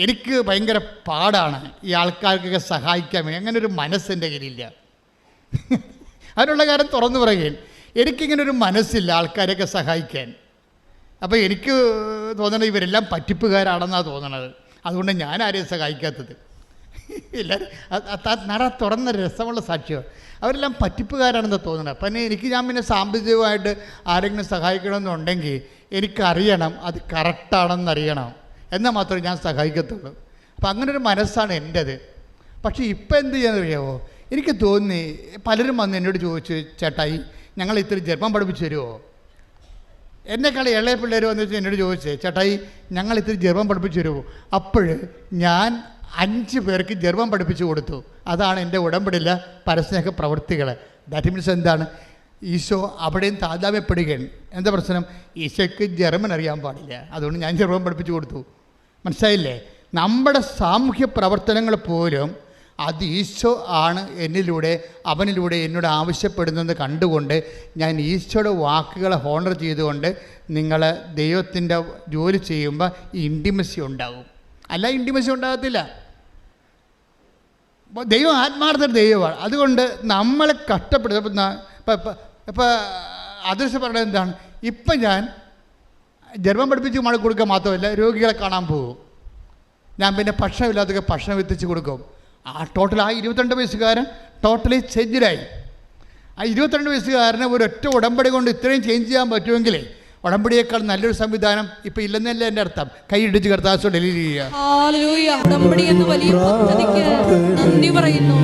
എനിക്ക് ഭയങ്കര പാടാണ് ഈ ആൾക്കാർക്കൊക്കെ സഹായിക്കാൻ വേണ്ടി, അങ്ങനെ ഒരു മനസ്സെൻ്റെ കയ്യിലില്ല. അതിനുള്ള കാര്യം തുറന്നു പറയുകയും, എനിക്കിങ്ങനൊരു മനസ്സില്ല ആൾക്കാരെയൊക്കെ സഹായിക്കാൻ. അപ്പോൾ എനിക്ക് തോന്നണത് ഇവരെല്ലാം പറ്റിപ്പുകാരാണെന്നാണ് തോന്നണത്. അതുകൊണ്ട് ഞാൻ ആരെയും സഹായിക്കാത്തത്. എല്ലാവരും നട തുറന്ന രസമുള്ള സാക്ഷ്യമാണ്. അവരെല്ലാം പറ്റിപ്പുകാരാണെന്ന് തോന്നണം. അപ്പം ഞാൻ പിന്നെ സാമ്പത്തികമായിട്ട് ആരെങ്കിലും സഹായിക്കണമെന്നുണ്ടെങ്കിൽ എനിക്കറിയണം അത് കറക്റ്റാണെന്നറിയണം, എന്നാൽ മാത്രമേ ഞാൻ സഹായിക്കത്തുള്ളൂ. അപ്പം അങ്ങനൊരു മനസ്സാണ് എൻ്റേത്. പക്ഷേ ഇപ്പം എന്ത് ചെയ്യാന്നറിയാമോ, എനിക്ക് തോന്നി പലരും വന്ന് എന്നോട് ചോദിച്ചു, ചേട്ടായി ഞങ്ങൾ ഇത്തിരി ജർമ്മൻ പഠിപ്പിച്ച് തരുമോ? എന്നെക്കാൾ ഇളയ പിള്ളേർ വന്ന് വെച്ചാൽ എന്നോട് ചോദിച്ചേ, ചേട്ടായി ഞങ്ങൾ ഇത്തിരി ജർമ്മൻ പഠിപ്പിച്ച് തരുമോ? അപ്പോൾ ഞാൻ 5 പേർക്ക് ജർമ്മൻ പഠിപ്പിച്ചു കൊടുത്തു. അതാണ് എൻ്റെ ഉടമ്പടിയിലെ പരസ്നേഹ പ്രവൃത്തികൾ. ദാറ്റ് മീൻസ് എന്താണ്? ഈശോ അവിടെയും താതാമ്യപ്പെടുകയാണ്. എന്താ പ്രശ്നം? ഈശോയ്ക്ക് ജർമ്മൻ അറിയാൻ പാടില്ല, അതുകൊണ്ട് ഞാൻ ജർമ്മൻ പഠിപ്പിച്ചു കൊടുത്തു. മനസ്സിലായില്ലേ? നമ്മുടെ സാമൂഹ്യ പ്രവർത്തനങ്ങൾ പോലും അത് ഈശോ ആണ് എന്നിലൂടെ, അവനിലൂടെ എന്നോട് ആവശ്യപ്പെടുന്നത് കണ്ടുകൊണ്ട് ഞാൻ ഈശോയുടെ വാക്കുകളെ ഹോണർ ചെയ്തുകൊണ്ട് നിങ്ങൾ ദൈവത്തിൻ്റെ ജോലി ചെയ്യുമ്പോൾ ഈ ഇൻറ്റിമസി ഉണ്ടാകും. അല്ല ഇൻറ്റിമസി ഉണ്ടാകത്തില്ല. ദൈവം ആത്മാർത്ഥ ദൈവമാണ്. അതുകൊണ്ട് നമ്മളെ കഷ്ടപ്പെടുത്തുന്ന ഇപ്പോൾ അദൃശ്യ പറയുന്നത് എന്താണ്? ഇപ്പം ഞാൻ ജർമ്മൻ പഠിപ്പിച്ച് മഴ കൊടുക്കാൻ മാത്രമല്ല, രോഗികളെ കാണാൻ പോകും. ഞാൻ പിന്നെ ഭക്ഷണമില്ലാത്തൊക്കെ ഭക്ഷണം എത്തിച്ച് കൊടുക്കും. ടോട്ടൽ 22 വയസ്സുകാരൻ ടോട്ടലി ചേഞ്ചായി. 22 വയസ്സുകാരന് ഒരൊറ്റ ഉടമ്പടി കൊണ്ട് ഇത്രയും ചേഞ്ച് ചെയ്യാൻ പറ്റുമെങ്കിലേ ഉടമ്പടിയേക്കാൾ നല്ലൊരു സംവിധാനം ഇപ്പം ഇല്ലെന്നല്ല എൻ്റെ അർത്ഥം. കൈയിടിച്ച് കർത്താവ് ഡെലിവറി ചെയ്യുക. ഉടമ്പടി എന്ന വലിയ പദ്ധതിക്ക് നന്ദി പറയുന്നു.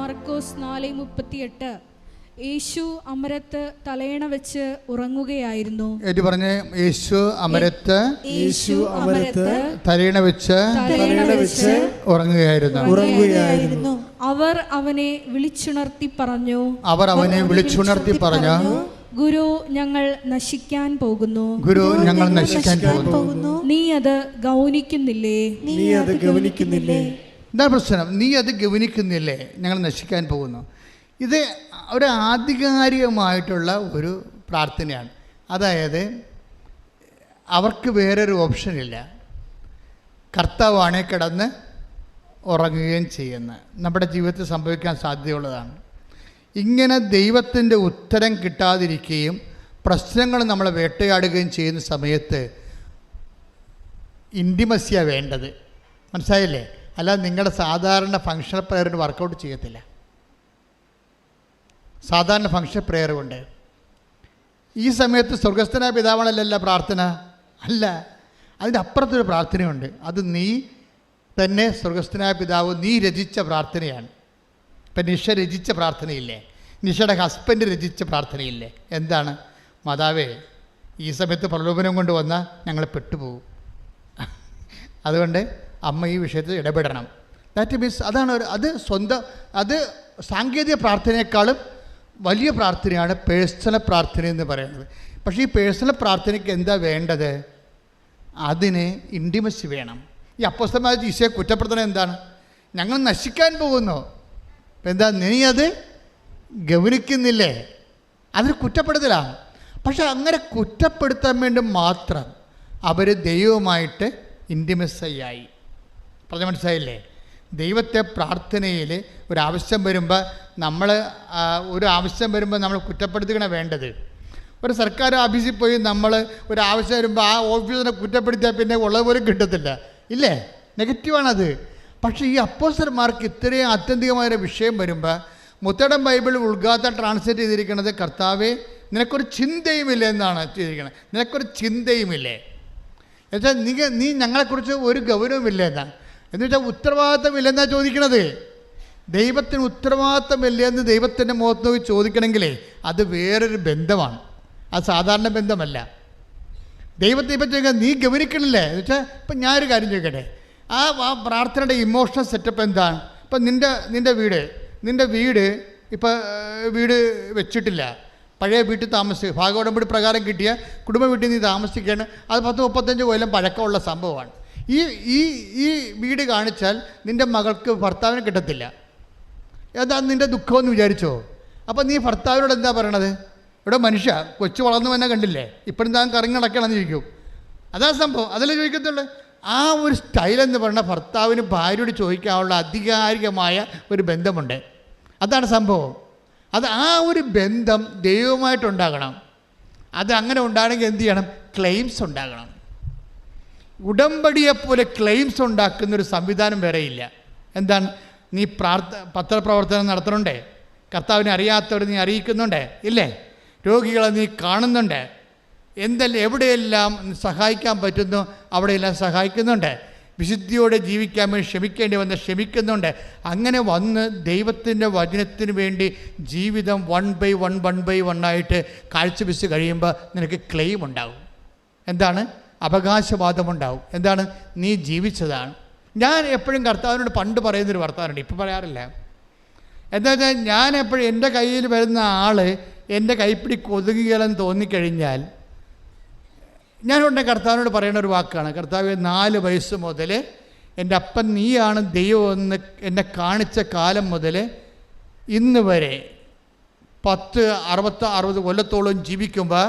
മർക്കോസ് 4:38 യേശു അമരത്ത് തലയണ വെച്ച് ഉറങ്ങുകയായിരുന്നു. പറഞ്ഞേ, യേശു അമരത്ത് തലയണ വെച്ച് ഉറങ്ങുകയായിരുന്നു. അവർ അവനെ വിളിച്ചുണർത്തി പറഞ്ഞു, ഗുരു ഞങ്ങൾ നശിക്കാൻ പോകുന്നു. നീ അത് ഗൗനിക്കുന്നില്ലേ? എന്താ പ്രശ്നം? നീ അത് ഗൗനിക്കുന്നില്ലേ? ഞങ്ങൾ നശിക്കാൻ പോകുന്നു. ഇത് ഒരു ആധികാരികമായിട്ടുള്ള ഒരു പ്രാർത്ഥനയാണ്. അതായത് അവർക്ക് വേറൊരു ഓപ്ഷനില്ല. കർത്താവാണെ കിടന്ന് ഉറങ്ങുകയും ചെയ്യുന്ന നമ്മുടെ ജീവിതത്തിൽ സംഭവിക്കാൻ സാധ്യതയുള്ളതാണ്. ഇങ്ങനെ ദൈവത്തിൻ്റെ ഉത്തരം കിട്ടാതിരിക്കുകയും പ്രശ്നങ്ങൾ നമ്മളെ വേട്ടയാടുകയും ചെയ്യുന്ന സമയത്ത് ഇൻറ്റിമസിയാണ് വേണ്ടത്. മനസ്സിലായില്ലേ? അല്ലാതെ നിങ്ങളുടെ സാധാരണ ഫങ്ഷണൽ പ്രയറിന് വർക്കൗട്ട് ചെയ്യത്തില്ല. സാധാരണ ഫങ്ഷൻ പ്രെയർ കൊണ്ട് ഈ സമയത്ത് സ്വർഗസ്ഥനായ പിതാവാണല്ല പ്രാർത്ഥന അല്ല, അതിൻ്റെ അപ്പുറത്തൊരു പ്രാർത്ഥനയുണ്ട്. അത് നീ തന്നെ സ്വർഗസ്ഥനായ പിതാവ് നീ രചിച്ച പ്രാർത്ഥനയാണ്. ഇപ്പം നിഷ രചിച്ച പ്രാർത്ഥനയില്ലേ? നിഷയുടെ ഹസ്ബൻഡ് രചിച്ച പ്രാർത്ഥനയില്ലേ? എന്താണ്? മാതാവേ, ഈ സമയത്ത് പ്രലോഭനം കൊണ്ട് വന്നാൽ ഞങ്ങൾ പെട്ടുപോകും, അതുകൊണ്ട് അമ്മ ഈ വിഷയത്തിൽ ഇടപെടണം. ദാറ്റ് മീൻസ് അതാണ് അത് സാങ്കേതിക പ്രാർത്ഥനയെക്കാളും വലിയ പ്രാർത്ഥനയാണ് പേഴ്സണൽ പ്രാർത്ഥന എന്ന് പറയുന്നത്. പക്ഷേ ഈ പേഴ്സണൽ പ്രാർത്ഥനയ്ക്ക് എന്താ വേണ്ടത്? അതിന് ഇൻറ്റിമസി വേണം. ഈ അപ്പോസ്തലന്മാർ ഈശോയെ കുറ്റപ്പെടുത്തുന്നത് എന്താണ്? ഞങ്ങൾ നശിക്കാൻ പോകുന്നു. എന്താ? നീ അത് ഗൗനിക്കുന്നില്ലേ? അതൊരു കുറ്റപ്പെടുത്തലാണ്. പക്ഷെ അങ്ങനെ കുറ്റപ്പെടുത്താൻ വേണ്ടി മാത്രം അവർ ദൈവവുമായിട്ട് ഇൻറ്റിമസിയായി. പറഞ്ഞ മനസ്സിലായില്ലേ? ദൈവത്തെ പ്രാർത്ഥനയിൽ ഒരാവശ്യം വരുമ്പോൾ നമ്മൾ കുറ്റപ്പെടുത്തുകയാണ് വേണ്ടത്. ഒരു സർക്കാർ ഓഫീസിൽ പോയി നമ്മൾ ഒരാവശ്യം വരുമ്പോൾ ആ ഓഫീസിനെ കുറ്റപ്പെടുത്തിയാൽ പിന്നെ ഉള്ളതുപോലും കിട്ടത്തില്ല, ഇല്ലേ? നെഗറ്റീവാണത്. പക്ഷേ ഈ അപ്പോസ്തലന്മാർക്ക് ഇത്രയും ആത്യന്തികമായൊരു വിഷയം വരുമ്പോൾ മുത്തടം ബൈബിൾ ഉൾഗാത്ത ട്രാൻസ്ലേറ്റ് ചെയ്തിരിക്കുന്നത് കർത്താവേ നിനക്കൊരു ചിന്തയുമില്ലേ എന്നാണ് ചെയ്തിരിക്കുന്നത്. നിനക്കൊരു ചിന്തയുമില്ലേ എന്നുവെച്ചാൽ നീ ഞങ്ങളെക്കുറിച്ച് ഒരു ഗൗരവമില്ല എന്നാ. എന്ന് വെച്ചാൽ ഉത്തരവാദിത്തമില്ലെന്നാണ് ചോദിക്കണത്. ദൈവത്തിന് ഉത്തരവാദിത്തമില്ലെന്ന് ദൈവത്തിൻ്റെ മുഖത്ത് നോക്കി ചോദിക്കണമെങ്കിലേ അത് വേറൊരു ബന്ധമാണ്, അത് സാധാരണ ബന്ധമല്ല. ദൈവത്തെ ഇപ്പം ചോദിക്കാൻ നീ ഗവനിക്കണില്ലേ എന്ന് വെച്ചാൽ ഇപ്പം ഞാനൊരു കാര്യം ചോദിക്കട്ടെ, ആ പ്രാർത്ഥനയുടെ ഇമോഷണൽ സെറ്റപ്പ് എന്താണ്? ഇപ്പം നിൻ്റെ വീട് ഇപ്പം വീട് വെച്ചിട്ടില്ല, പഴയ വീട്ടിൽ ഭാഗോടമ്പടി പ്രകാരം കിട്ടിയ കുടുംബ വീട്ടിൽ നീ താമസിക്കുകയാണ്. അത് 10-35 കൊല്ലം പഴക്കമുള്ള സംഭവമാണ്. ഈ വീട് കാണിച്ചാൽ നിൻ്റെ മകൾക്ക് ഭർത്താവിനെ കിട്ടത്തില്ല. അതാണ് നിൻ്റെ ദുഃഖമെന്ന് വിചാരിച്ചോ? അപ്പം നീ ഭർത്താവിനോട് എന്താ പറയണത്? ഇവിടെ മനുഷ്യ കൊച്ചു വളർന്നു തന്നെ കണ്ടില്ലേ, ഇപ്പോഴും താൻ കറങ്ങി നടക്കണമെന്ന് ചോദിക്കും. അതാ സംഭവം, അതല്ലേ ചോദിക്കത്തുള്ളൂ. ആ ഒരു സ്റ്റൈലെന്ന് പറഞ്ഞാൽ ഭർത്താവിന് ഭാര്യയോട് ചോദിക്കാനുള്ള ആധികാരികമായ ഒരു ബന്ധമുണ്ട്. അതാണ് സംഭവം. ആ ഒരു ബന്ധം ദൈവവുമായിട്ടുണ്ടാകണം. അത് അങ്ങനെ ഉണ്ടാകണമെങ്കിൽ എന്ത് ചെയ്യണം? ക്ലെയിംസ് ഉണ്ടാകണം. ഉടമ്പടിയെപ്പോലെ ക്ലെയിംസ് ഉണ്ടാക്കുന്നൊരു സംവിധാനം വേറെയില്ല. എന്താണ്? നീ പത്രപ്രവർത്തനം നടത്തുന്നുണ്ടേ, കർത്താവിനെ അറിയാത്തവർ നീ അറിയിക്കുന്നുണ്ട് ഇല്ലേ, രോഗികളെ നീ കാണുന്നുണ്ട്, എവിടെയെല്ലാം സഹായിക്കാൻ പറ്റുന്നു അവിടെയെല്ലാം സഹായിക്കുന്നുണ്ട്, വിശുദ്ധിയോടെ ജീവിക്കാൻ വേണ്ടി ക്ഷമിക്കേണ്ടി വന്ന് ക്ഷമിക്കുന്നുണ്ട്. അങ്ങനെ വന്ന് ദൈവത്തിൻ്റെ വചനത്തിന് വേണ്ടി ജീവിതം 1 by 1 ആയിട്ട് കാഴ്ചവെച്ച് കഴിയുമ്പോൾ നിനക്ക് ക്ലെയിം ഉണ്ടാവും. എന്താണ്? അവകാശവാദമുണ്ടാവും. എന്താണ്? നീ ജീവിച്ചതാണ്. ഞാൻ എപ്പോഴും കർത്താവിനോട് പണ്ട് പറയുന്നൊരു വർത്തമാനമുണ്ട്, ഇപ്പോൾ പറയാറില്ല. എന്താ വെച്ചാൽ ഞാൻ എപ്പോഴും എൻ്റെ കയ്യിൽ വരുന്ന ആൾ എൻ്റെ കൈപ്പിടി കൊതുകുകളെന്ന് തോന്നിക്കഴിഞ്ഞാൽ ഞാൻ ഉടനെ കർത്താവിനോട് പറയുന്ന ഒരു വാക്കാണ്, കർത്താവ് 4 വയസ്സ് മുതൽ എൻ്റെ അപ്പൻ നീയാണ് ദൈവമെന്ന് എന്നെ കാണിച്ച കാലം മുതൽ ഇന്ന് വരെ 60 കൊല്ലത്തോളം ജീവിക്കുമ്പോൾ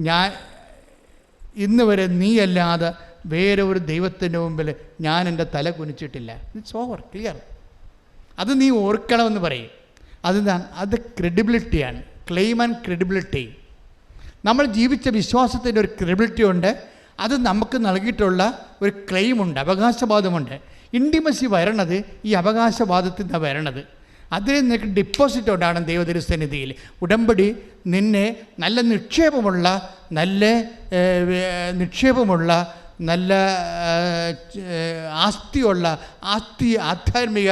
ഞാൻ ഇന്ന് വരെ നീയല്ലാതെ വേറെ ഒരു ദൈവത്തിൻ്റെ മുമ്പിൽ ഞാൻ എൻ്റെ തല കുനിച്ചിട്ടില്ല. It's over, clear. അത് നീ ഓർക്കണമെന്ന് പറയും. അത് ക്രെഡിബിലിറ്റിയാണ്. Claim and credibility. നമ്മൾ ജീവിച്ച വിശ്വാസത്തിൻ്റെ ഒരു ക്രെഡിബിലിറ്റി ഉണ്ട്. അത് നമുക്ക് നൽകിയിട്ടുള്ള ഒരു ക്ലെയിമുണ്ട്, അവകാശവാദമുണ്ട്. ഇൻറ്റിമസി വരണത് ഈ അവകാശവാദത്തിൽ നിന്നാണ് വരണത്. അതിൽ നിനക്ക് ഡിപ്പോസിറ്റ് ഉണ്ടാകണം ദൈവതിരുസന്നിധിയിൽ. ഉടമ്പടി നിന്നെ നല്ല നിക്ഷേപമുള്ള നല്ല ആധ്യാത്മിക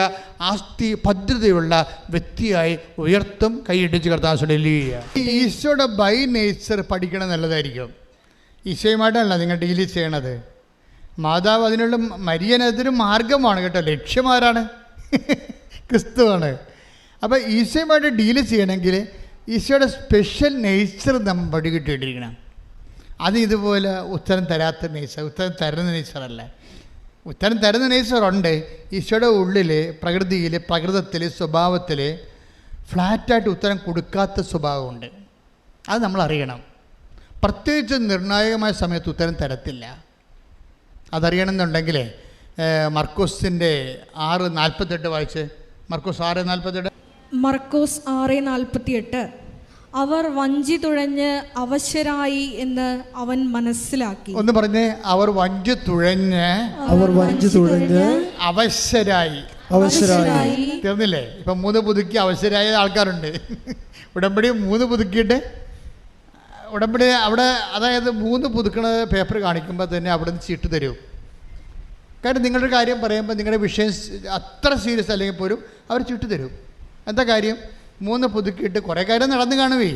ആസ്തി ഭദ്രതയുള്ള വ്യക്തിയായി ഉയർത്തും. കൈയിടിച്ച് കർത്താവ് ഈശോയുടെ ബൈ നേച്ചർ പഠിക്കണം നല്ലതായിരിക്കും. ഈശോയുമായിട്ടല്ല നിങ്ങൾ ഡീൽ ചെയ്യണത്. മാതാവ് അതിനുള്ള മരിയനതൊരു മാർഗമാണ് കേട്ടോ, ലക്ഷ്യമാരാണ് ക്രിസ്തുവാണ്. അപ്പോൾ ഈശോയുമായിട്ട് ഡീൽ ചെയ്യണമെങ്കിൽ ഈശോയുടെ സ്പെഷ്യൽ നേച്ചർ നമ്മൾ പഠിക്കിട്ടിരിക്കണം. അത് ഇതുപോലെ ഉത്തരം തരാത്ത നേച്ചർ, ഉത്തരം തരുന്ന നേച്ചറല്ല. ഉത്തരം തരുന്ന നേച്ചറുണ്ട്. ഈശോയുടെ ഉള്ളിൽ, പ്രകൃതിയിൽ, പ്രകൃതത്തിൽ, സ്വഭാവത്തിൽ ഫ്ലാറ്റായിട്ട് ഉത്തരം കൊടുക്കാത്ത സ്വഭാവമുണ്ട്. അത് നമ്മൾ അറിയണം. പ്രത്യേകിച്ച് നിർണായകമായ സമയത്ത് ഉത്തരം തരത്തില്ല. അതറിയണമെന്നുണ്ടെങ്കിൽ മർക്കോസിൻ്റെ 6:48 വായിച്ച്. മർക്കോസ് 6:48. മർക്കോസ് 6:48. അവർ വഞ്ചി തുഴഞ്ഞ് അവശരായി എന്ന് അവൻ മനസ്സിലാക്കി. ഒന്ന് പറഞ്ഞേ, അവർ വഞ്ചി തുഴഞ്ഞ് അവശരായി. തീർന്നില്ലേ? ഇപ്പം 3 പുതുക്കി അവശരായ ആൾക്കാരുണ്ട്. ഉടമ്പടി 3 പുതുക്കിയിട്ട് ഉടമ്പടി അവിടെ, അതായത് 3 പുതുക്കണ പേപ്പർ കാണിക്കുമ്പോൾ തന്നെ അവിടെ നിന്ന് ചീട്ട് തരും. കാരണം നിങ്ങളുടെ കാര്യം പറയുമ്പോൾ നിങ്ങളുടെ വിഷയം അത്ര സീരിയസ് അല്ലെങ്കിൽ പോലും അവർ ചീട്ട് തരും. എന്താ കാര്യം? 3 പുതുക്കിയിട്ട് കുറേ കാര്യം നടന്നു കാണുവേ.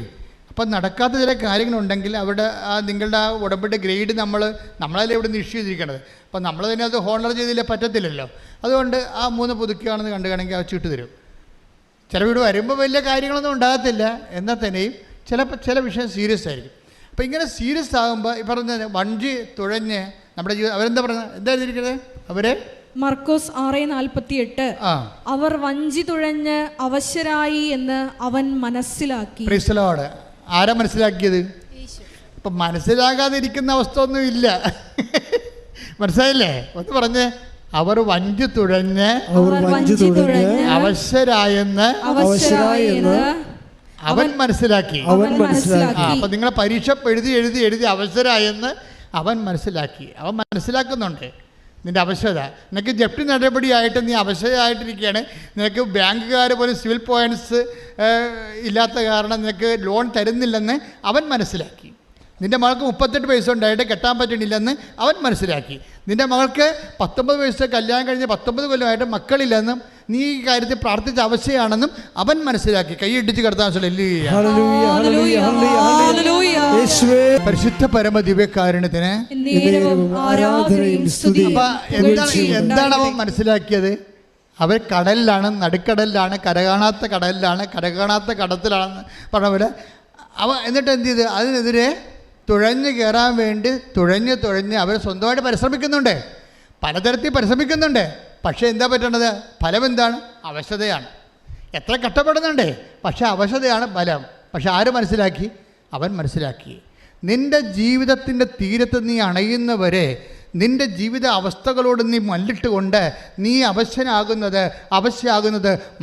അപ്പം നടക്കാത്ത ചില കാര്യങ്ങളുണ്ടെങ്കിൽ അവിടെ നിങ്ങളുടെ ആ ഉടമ്പടി ഗ്രേഡ് നമ്മളല്ലേ ഇവിടെ നിന്ന് ഇഷ്യൂ ചെയ്തിരിക്കണത്. അപ്പം നമ്മൾ തന്നെ അത് ഹോണർ ചെയ്തില്ലേ പറ്റത്തില്ലല്ലോ. അതുകൊണ്ട് ആ 3 പുതുക്കുകയാണെന്ന് കണ്ടു കാണെങ്കിൽ ആ ചീട്ട് തരും. ചില വീട് വരുമ്പോൾ വലിയ കാര്യങ്ങളൊന്നും ഉണ്ടാകത്തില്ല, എന്നാൽ തന്നെയും ചില വിഷയം സീരിയസ് ആയിരിക്കും. അപ്പോൾ ഇങ്ങനെ സീരിയസ് ആകുമ്പോൾ ഈ പറഞ്ഞ വഞ്ചി തുഴഞ്ഞ് നമ്മുടെ ജീവിതം അവരെന്താ പറഞ്ഞത്? എന്താ എഴുതിയിരിക്കുന്നത്? അവരെ മർക്കോസ് 6:48. അവർ വഞ്ചി തുഴഞ്ഞ് അവശരായി എന്ന് അവൻ മനസ്സിലാക്കി. ആരാ മനസ്സിലാക്കിയത്? ഇപ്പം മനസ്സിലാകാതിരിക്കുന്ന അവസ്ഥ ഒന്നും ഇല്ല. മനസ്സിലായില്ലേ? ഒന്ന് പറഞ്ഞ്, അവർ വഞ്ചി തുഴഞ്ഞ് അവശരായെന്ന് അവൻ മനസ്സിലാക്കി. അപ്പം നിങ്ങളെ പരീക്ഷ എഴുതി അവശരായെന്ന് അവൻ മനസ്സിലാക്കി. അവൻ മനസ്സിലാക്കുന്നുണ്ട് നിൻ്റെ അവശത. നിനക്ക് ജപ്തി നടപടിയായിട്ട് നീ അവശതയായിട്ടിരിക്കുകയാണ്. നിനക്ക് ബാങ്കുകാർ പോലും സിവിൽ പോയിൻറ്റ്സ് ഇല്ലാത്ത കാരണം നിനക്ക് ലോൺ തരുന്നില്ലെന്ന് അവൻ മനസ്സിലാക്കി. നിൻ്റെ മകൾക്ക് 38 വയസ്സുണ്ടായിട്ട് കെട്ടാൻ പറ്റണില്ലെന്ന് അവൻ മനസ്സിലാക്കി. നിൻ്റെ മകൾക്ക് 19 വയസ്സ് കല്യാണം കഴിഞ്ഞ് 19 കൊല്ലമായിട്ട് മക്കളില്ലെന്നും നീ ഈ കാര്യത്തിൽ പ്രാർത്ഥിച്ച ആവശ്യമാണെന്നും അവൻ മനസ്സിലാക്കി. കൈയിടിച്ച് കിടത്താൻ പരിശുദ്ധ പരമ ദിവ്യകാരുണ്യത്തിന്. എന്താണ് അവൻ മനസ്സിലാക്കിയത്? അവർ കടലിലാണ്, നടുക്കടലിലാണ്, കരകാണാത്ത കടലിലാണ്, കരകാണാത്ത കടത്തിലാണെന്ന് പറഞ്ഞ പോലെ എന്നിട്ട് എന്ത് ചെയ്ത് അതിനെതിരെ തുഴഞ്ഞ് കയറാൻ വേണ്ടി തുഴഞ്ഞ് അവർ സ്വന്തമായിട്ട് പരിശ്രമിക്കുന്നുണ്ട്, പലതരത്തിൽ പരിശ്രമിക്കുന്നുണ്ട്. പക്ഷേ എന്താ പറ്റേണ്ടത്? ഫലം എന്താണ്? അവശതയാണ്. എത്ര കഷ്ടപ്പെടുന്നുണ്ട്, പക്ഷേ അവശതയാണ് ഫലം. പക്ഷെ ആര് മനസ്സിലാക്കി? അവൻ മനസ്സിലാക്കി. നിൻ്റെ ജീവിതത്തിൻ്റെ തീരത്ത് നീ അണയുന്നവരെ നിൻ്റെ ജീവിത അവസ്ഥകളോട് നീ മല്ലിട്ടുകൊണ്ട് നീ അവശ്യനാകുന്നത്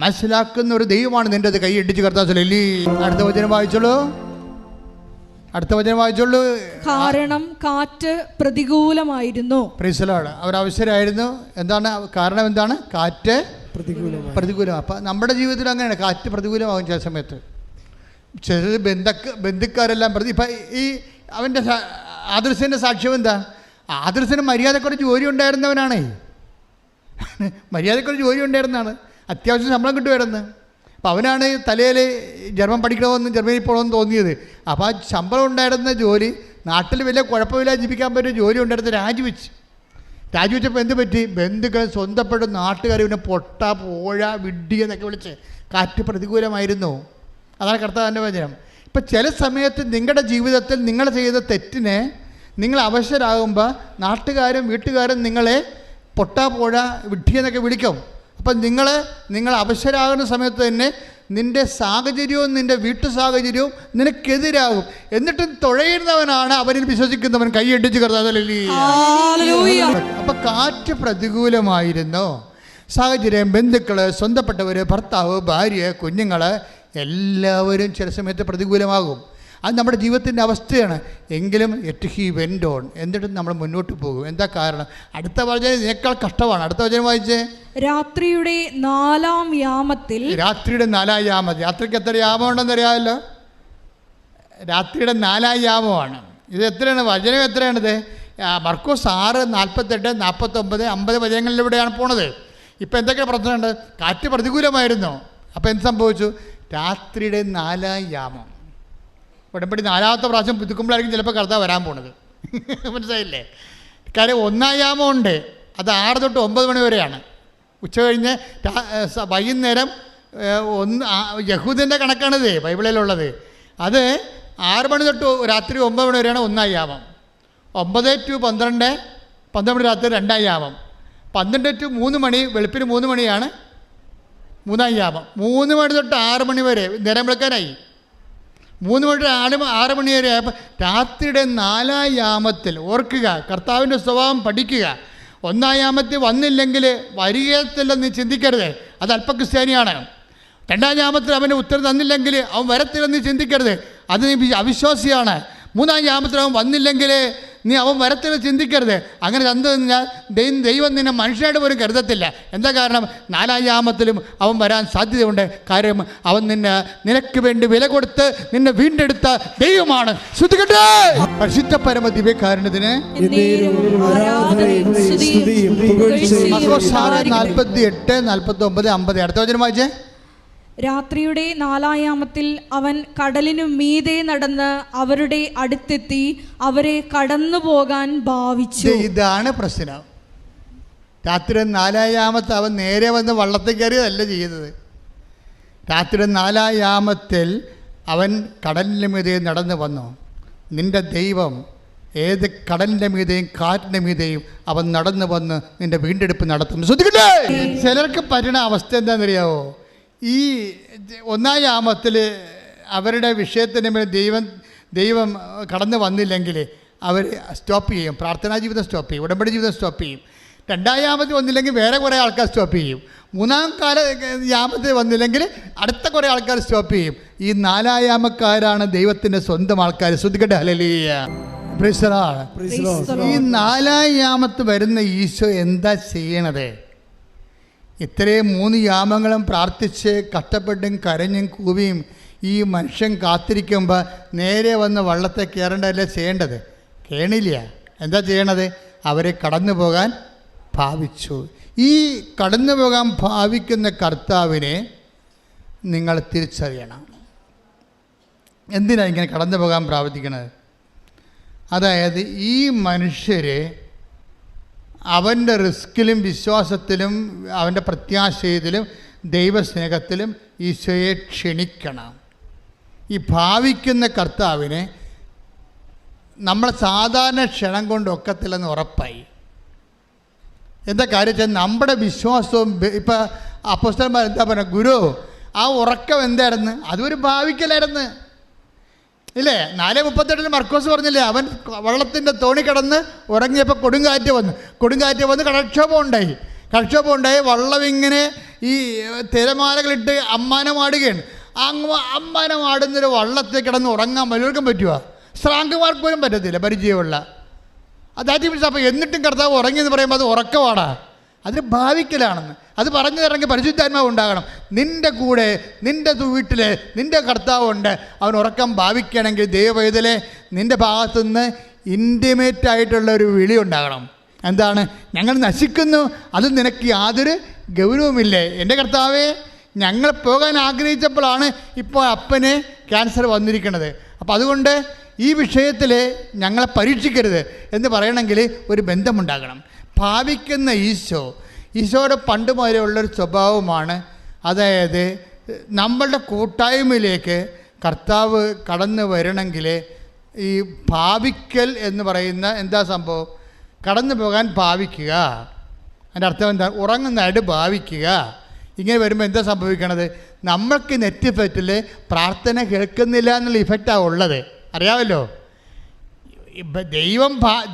മനസ്സിലാക്കുന്ന ഒരു ദൈവമാണ് നിൻ്റെത്. കൈയിടിച്ച് കർത്താവില്ലേ. അടുത്ത വചനം വായിച്ചോളൂ. കാരണം കാറ്റ് പ്രതികൂലമായിരുന്നു. Praise the Lord. അവർ അവശരായിരുന്നു. എന്താണ് കാരണം? എന്താണ്? കാറ്റ് പ്രതികൂലം. അപ്പം നമ്മുടെ ജീവിതത്തിൽ അങ്ങനെയാണ്, കാറ്റ് പ്രതികൂലമാകും ചില സമയത്ത്. ചില ബന്ധുക്കാരെല്ലാം ഇപ്പം ഈ അവൻ്റെ ആദർശൻ്റെ സാക്ഷ്യം എന്താ? ആദർശന് മര്യാദക്കൊരു ജോലി ഉണ്ടായിരുന്നവനാണേ. മര്യാദക്കൊരു ജോലി ഉണ്ടായിരുന്നതാണ്, അത്യാവശ്യം ശമ്പളം കിട്ടുമായിരുന്നു. അപ്പോൾ അവനാണ് തലയിൽ ജർമ്മൻ പഠിക്കണമെന്ന് ജർമ്മനിയിൽ പോകണമെന്ന് തോന്നിയത്. അപ്പോൾ ആ ശമ്പളം ഉണ്ടായിരുന്ന ജോലി, നാട്ടിൽ വലിയ കുഴപ്പമില്ല ജീവിക്കാൻ പറ്റിയ ജോലി ഉണ്ടായിരുന്ന രാജിവെച്ചപ്പോൾ എന്ത് പറ്റി? ബന്ധുക്കൾ, സ്വന്തപ്പെടും നാട്ടുകാർ പിന്നെ പൊട്ട, പോഴ, വിഡ്ഢി എന്നൊക്കെ വിളിച്ച് കാറ്റ് പ്രതികൂലമായിരുന്നു. അതാണ് കർത്താവിൻ്റെ വചനം. ഇപ്പം ചില സമയത്ത് നിങ്ങളുടെ ജീവിതത്തിൽ നിങ്ങൾ ചെയ്ത തെറ്റിനെ നിങ്ങൾ അവശരാകുമ്പോൾ നാട്ടുകാരും വീട്ടുകാരും നിങ്ങളെ പൊട്ട, പോഴ, വിഡ്ഢി എന്നൊക്കെ വിളിക്കും. അപ്പം നിങ്ങൾ അവശരാകുന്ന സമയത്ത് തന്നെ നിൻ്റെ സാഹചര്യവും നിൻ്റെ വീട്ടു സാഹചര്യവും നിനക്കെതിരാകും. എന്നിട്ടും തുഴയുന്നവനാണ് അവനിൽ വിശ്വസിക്കുന്നവൻ. കൈയടിച്ച് കർത്താവില്ലേ. അപ്പം കാറ്റ് പ്രതികൂലമായിരുന്നു. സാഹചര്യം, ബന്ധുക്കൾ, സ്വന്തപ്പെട്ടവർ, ഭർത്താവ്, ഭാര്യ, കുഞ്ഞുങ്ങൾ എല്ലാവരും ചില സമയത്ത് പ്രതികൂലമാകും. അത് നമ്മുടെ ജീവിതത്തിൻ്റെ അവസ്ഥയാണ്. എങ്കിലും യെറ്റ് ഹി വെൻ്റ് ഓൺ, എന്നിട്ടും നമ്മൾ മുന്നോട്ട് പോകും. എന്താ കാരണം? അടുത്ത വചനം ഇതിനേക്കാൾ കഷ്ടമാണ്. അടുത്ത വചനം വായിച്ചേ. രാത്രിയുടെ 4-ാം യാമത്തിൽ. രാത്രിയുടെ 4-ാം യാമത്തിൽ. രാത്രിക്ക് എത്ര യാമം ഉണ്ടെന്ന് അറിയാമല്ലോ. രാത്രിയുടെ 4-ാം യാമമാണ് ഇത്. എത്രയാണ് വചനം? എത്രയാണിത്? മർക്കോസ് 6:48, 49, 50 വചനങ്ങളിലൂടെയാണ് പോണത്. ഇപ്പം എന്തൊക്കെ പ്രശ്നമുണ്ട്? കാറ്റ് പ്രതികൂലമായിരുന്നു. അപ്പോൾ എന്ത് സംഭവിച്ചു? രാത്രിയുടെ 4-ാം യാമം. ഉടമ്പടി 4-ാമത്തെ പ്രാവശ്യം പുതുക്കുമ്പോഴായിരിക്കും ചിലപ്പോൾ കർത്താവ് വരാൻ പോണത്. മനസ്സിലായില്ലേ? കാര്യം 1-ാം യാമം ഉണ്ട്, അത് 6 തൊട്ട് 9 മണി വരെയാണ്. ഉച്ച കഴിഞ്ഞ് വൈകുന്നേരം യഹൂദൻ്റെ കണക്കാണിത്, ബൈബിളിലുള്ളത്. അത് 6 മണി തൊട്ട് രാത്രി 9 മണി വരെയാണ് 1-ാം യാമം. 9 to 12, 12 മണി രാത്രി 2-ാം യാമം. 12 to 3 മണി, വെളുപ്പിന് 3 മണിയാണ് 3-ാം യാമം. 3 മണി തൊട്ട് 6 മണി വരെ നേരം വിളിക്കാനായി. 3 മണി തൊട്ട് 6 മണി വരെ. അപ്പം രാത്രിയുടെ 4-ാം യാമത്തിൽ ഓർക്കുക, കർത്താവിൻ്റെ സ്വഭാവം പഠിക്കുക. 1-ാം യാമത്തിൽ വന്നില്ലെങ്കിൽ വരികത്തില്ലെന്ന് ചിന്തിക്കരുത്, അത് അല്പക്രിസ്ത്യാനിയാണ്. 2-ാം യാമത്തിൽ അവന് ഉത്തരം തന്നില്ലെങ്കിൽ അവൻ വരത്തില്ലെന്ന് ചിന്തിക്കരുത്, അത് നീ അവിശ്വാസിയാണ്. 3-ാം യാമത്തിൽ അവൻ വന്നില്ലെങ്കിൽ നീ അവൻ വരത്തില്ല ചിന്തിക്കരുത്. അങ്ങനെ തന്നു കഴിഞ്ഞാൽ ദൈവം നിന്നെ മനുഷ്യനായിട്ട് പോലും കരുതത്തില്ല. എന്താ കാരണം? 4-ാം യാമത്തിലും അവൻ വരാൻ സാധ്യതയുണ്ട്. കാര്യം അവൻ നിനക്ക് വേണ്ടി വില കൊടുത്ത് നിന്നെ വീണ്ടെടുത്ത ദൈവമാണ്. ശ്രദ്ധിക്കട്ടെ. പരിശുദ്ധ പരമ ദിവ്യകാരുണ്യത്തിന് 48, 49, 50. അടുത്ത വചനം വായിച്ചേ. രാത്രിയുടെ 4-ാം യാമത്തിൽ അവൻ കടലിനു മീതെ നടന്ന് അവരുടെ അടുത്തെത്തി അവരെ കടന്നു പോകാൻ ഭാവിച്ചു. ഇതാണ് പ്രശ്നം. രാത്രി 4-ാം യാമത്തിൽ അവൻ നേരെ വന്ന് വള്ളത്തിൽ കയറിയതല്ല ചെയ്യുന്നത്. രാത്രി 4-ാം യാമത്തിൽ അവൻ കടലിൻ്റെ മീതെ നടന്നു വന്നു. നിൻ്റെ ദൈവം ഏത് കടലിൻ്റെ മീതെയും കാറ്റിൻ്റെ മീതെയും അവൻ നടന്നു വന്ന് നിൻ്റെ വീണ്ടെടുപ്പ് നടത്തുന്നു. ശ്രദ്ധിക്കട്ടെ. ചിലർക്ക് പറ്റുന്ന അവസ്ഥ എന്താണെന്നറിയാവോ? ഈ 1-ാം യാമത്തിൽ അവരുടെ വിഷയത്തിന് മേൽ ദൈവം കടന്നു വന്നില്ലെങ്കിൽ അവർ സ്റ്റോപ്പ് ചെയ്യും. പ്രാർത്ഥനാ ജീവിതം സ്റ്റോപ്പ് ചെയ്യും, ഉടമ്പടി ജീവിതം സ്റ്റോപ്പ് ചെയ്യും. 2-ാം യാമത്തിൽ വന്നില്ലെങ്കിൽ വേറെ കുറേ ആൾക്കാർ സ്റ്റോപ്പ് ചെയ്യും. 3-ാം യാമത്തിൽ വന്നില്ലെങ്കിൽ അടുത്ത കുറേ ആൾക്കാർ സ്റ്റോപ്പ് ചെയ്യും. ഈ 4-ാം യാമക്കാരാണ് ദൈവത്തിൻ്റെ സ്വന്തം ആൾക്കാർ. ശ്രദ്ധിക്കട്ടെ. ഹല്ലേലൂയ. Price the Lord. ഈ 4-ാം യാമത്ത് വരുന്ന ഈശോ എന്താ ചെയ്യണത്? ഇത്രയും 3 യാമങ്ങളും പ്രാർത്ഥിച്ച് കഷ്ടപ്പെട്ടും കരഞ്ഞും കൂവിയും ഈ മനുഷ്യൻ കാത്തിരിക്കുമ്പോൾ നേരെ വന്ന് വള്ളത്തെ കയറേണ്ടതല്ലേ ചെയ്യേണ്ടത്? കേണില്ല. എന്താ ചെയ്യണത്? അവരെ കടന്നു പോകാൻ ഭാവിച്ചു. ഈ കടന്നു പോകാൻ ഭാവിക്കുന്ന കർത്താവിനെ നിങ്ങൾ തിരിച്ചറിയണം. എന്തിനാണ് ഇങ്ങനെ കടന്നു പോകാൻ പ്രാർത്ഥിക്കുന്നത്? അതായത് ഈ മനുഷ്യർ അവൻ്റെ റിസ്കിലും വിശ്വാസത്തിലും അവൻ്റെ പ്രത്യാശയത്തിലും ദൈവസ്നേഹത്തിലും ഈശോയെ ക്ഷണിക്കണം. ഈ ഭാവിക്കുന്ന കർത്താവിനെ നമ്മൾ സാധാരണ ക്ഷണം കൊണ്ട് ഒക്കത്തില്ലെന്ന് ഉറപ്പായി. എന്താ കാര്യം വെച്ചാൽ നമ്മുടെ വിശ്വാസവും ഇപ്പം അപ്പോസ്തലന്മാർ എന്താ പറയുക? ഗുരു, ആ ഉറക്കം എന്തായിരുന്നു? അതൊരു ഭാവിക്കലായിരുന്നു ഇല്ലേ? 4:38 മർക്കോസ് പറഞ്ഞില്ലേ, അവൻ വള്ളത്തിൻ്റെ തോണി കിടന്ന് ഉറങ്ങിയപ്പോൾ കൊടുങ്കാറ്റ് വന്ന് കടക്ഷോഭം ഉണ്ടായി. വള്ളം ഇങ്ങനെ ഈ തിരമാലകളിട്ട് അമ്മാനമാടുകയാണ്. അമ്മാനമാടുന്നൊരു വള്ളത്തിൽ കിടന്ന് ഉറങ്ങാൻ വല്ലവർക്കും പറ്റുമോ? ശ്രാങ്കമാർക്ക് പോലും പറ്റത്തില്ല, പരിചയമുള്ള. അതായത് അപ്പോൾ എന്നിട്ടും കർത്താവ് ഉറങ്ങിയെന്ന് പറയുമ്പോൾ അത് ഉറക്കമാണ്, അതൊരു ഭാവിക്കലാണെന്ന്. അത് പറഞ്ഞു തരണമെങ്കിൽ പരിശുദ്ധാത്മാവ് ഉണ്ടാകണം നിൻ്റെ കൂടെ. നിൻ്റെ വീട്ടിൽ നിൻ്റെ കർത്താവുണ്ട്. അവൻ ഉറക്കം ഭാവിക്കണമെങ്കിൽ ദൈവവേദലെ നിൻ്റെ ഭാഗത്തുനിന്ന് ഇൻറ്റിമേറ്റായിട്ടുള്ള ഒരു വിളി ഉണ്ടാകണം. എന്താണ്? ഞങ്ങൾ നശിക്കുന്നു, അത് നിനക്ക് യാതൊരു ഗൗരവമില്ലേ? എൻ്റെ കർത്താവേ, ഞങ്ങൾ പോകാൻ ആഗ്രഹിച്ചപ്പോഴാണ് ഇപ്പോൾ അപ്പന് ക്യാൻസർ വന്നിരിക്കുന്നത്. അപ്പോൾ അതുകൊണ്ട് ഈ വിഷയത്തിൽ ഞങ്ങളെ പരീക്ഷിക്കരുത് എന്ന് പറയണമെങ്കിൽ ഒരു ബന്ധമുണ്ടാകണം. ഭാവിക്കുന്ന ഈശോയുടെ പണ്ട് മുതലേ ഉള്ളൊരു സ്വഭാവമാണ്. അതായത് നമ്മളുടെ കൂട്ടായ്മയിലേക്ക് കർത്താവ് കടന്നു വരണമെങ്കിൽ ഈ ഭാവിക്കൽ എന്ന് പറയുന്ന എന്താ സംഭവം? കടന്നു പോകാൻ ഭാവിക്കുക. അതിൻ്റെ അർത്ഥം എന്താ? ഉറങ്ങുന്നതായിട്ട് ഭാവിക്കുക. ഇങ്ങനെ വരുമ്പോൾ എന്താ സംഭവിക്കണത്? നമ്മൾക്ക് നെറ്റ് ഇഫക്റ്റിൽ പ്രാർത്ഥന കേൾക്കുന്നില്ല എന്നുള്ള ഇഫക്റ്റാണ് ഉള്ളത്, അറിയാമല്ലോ.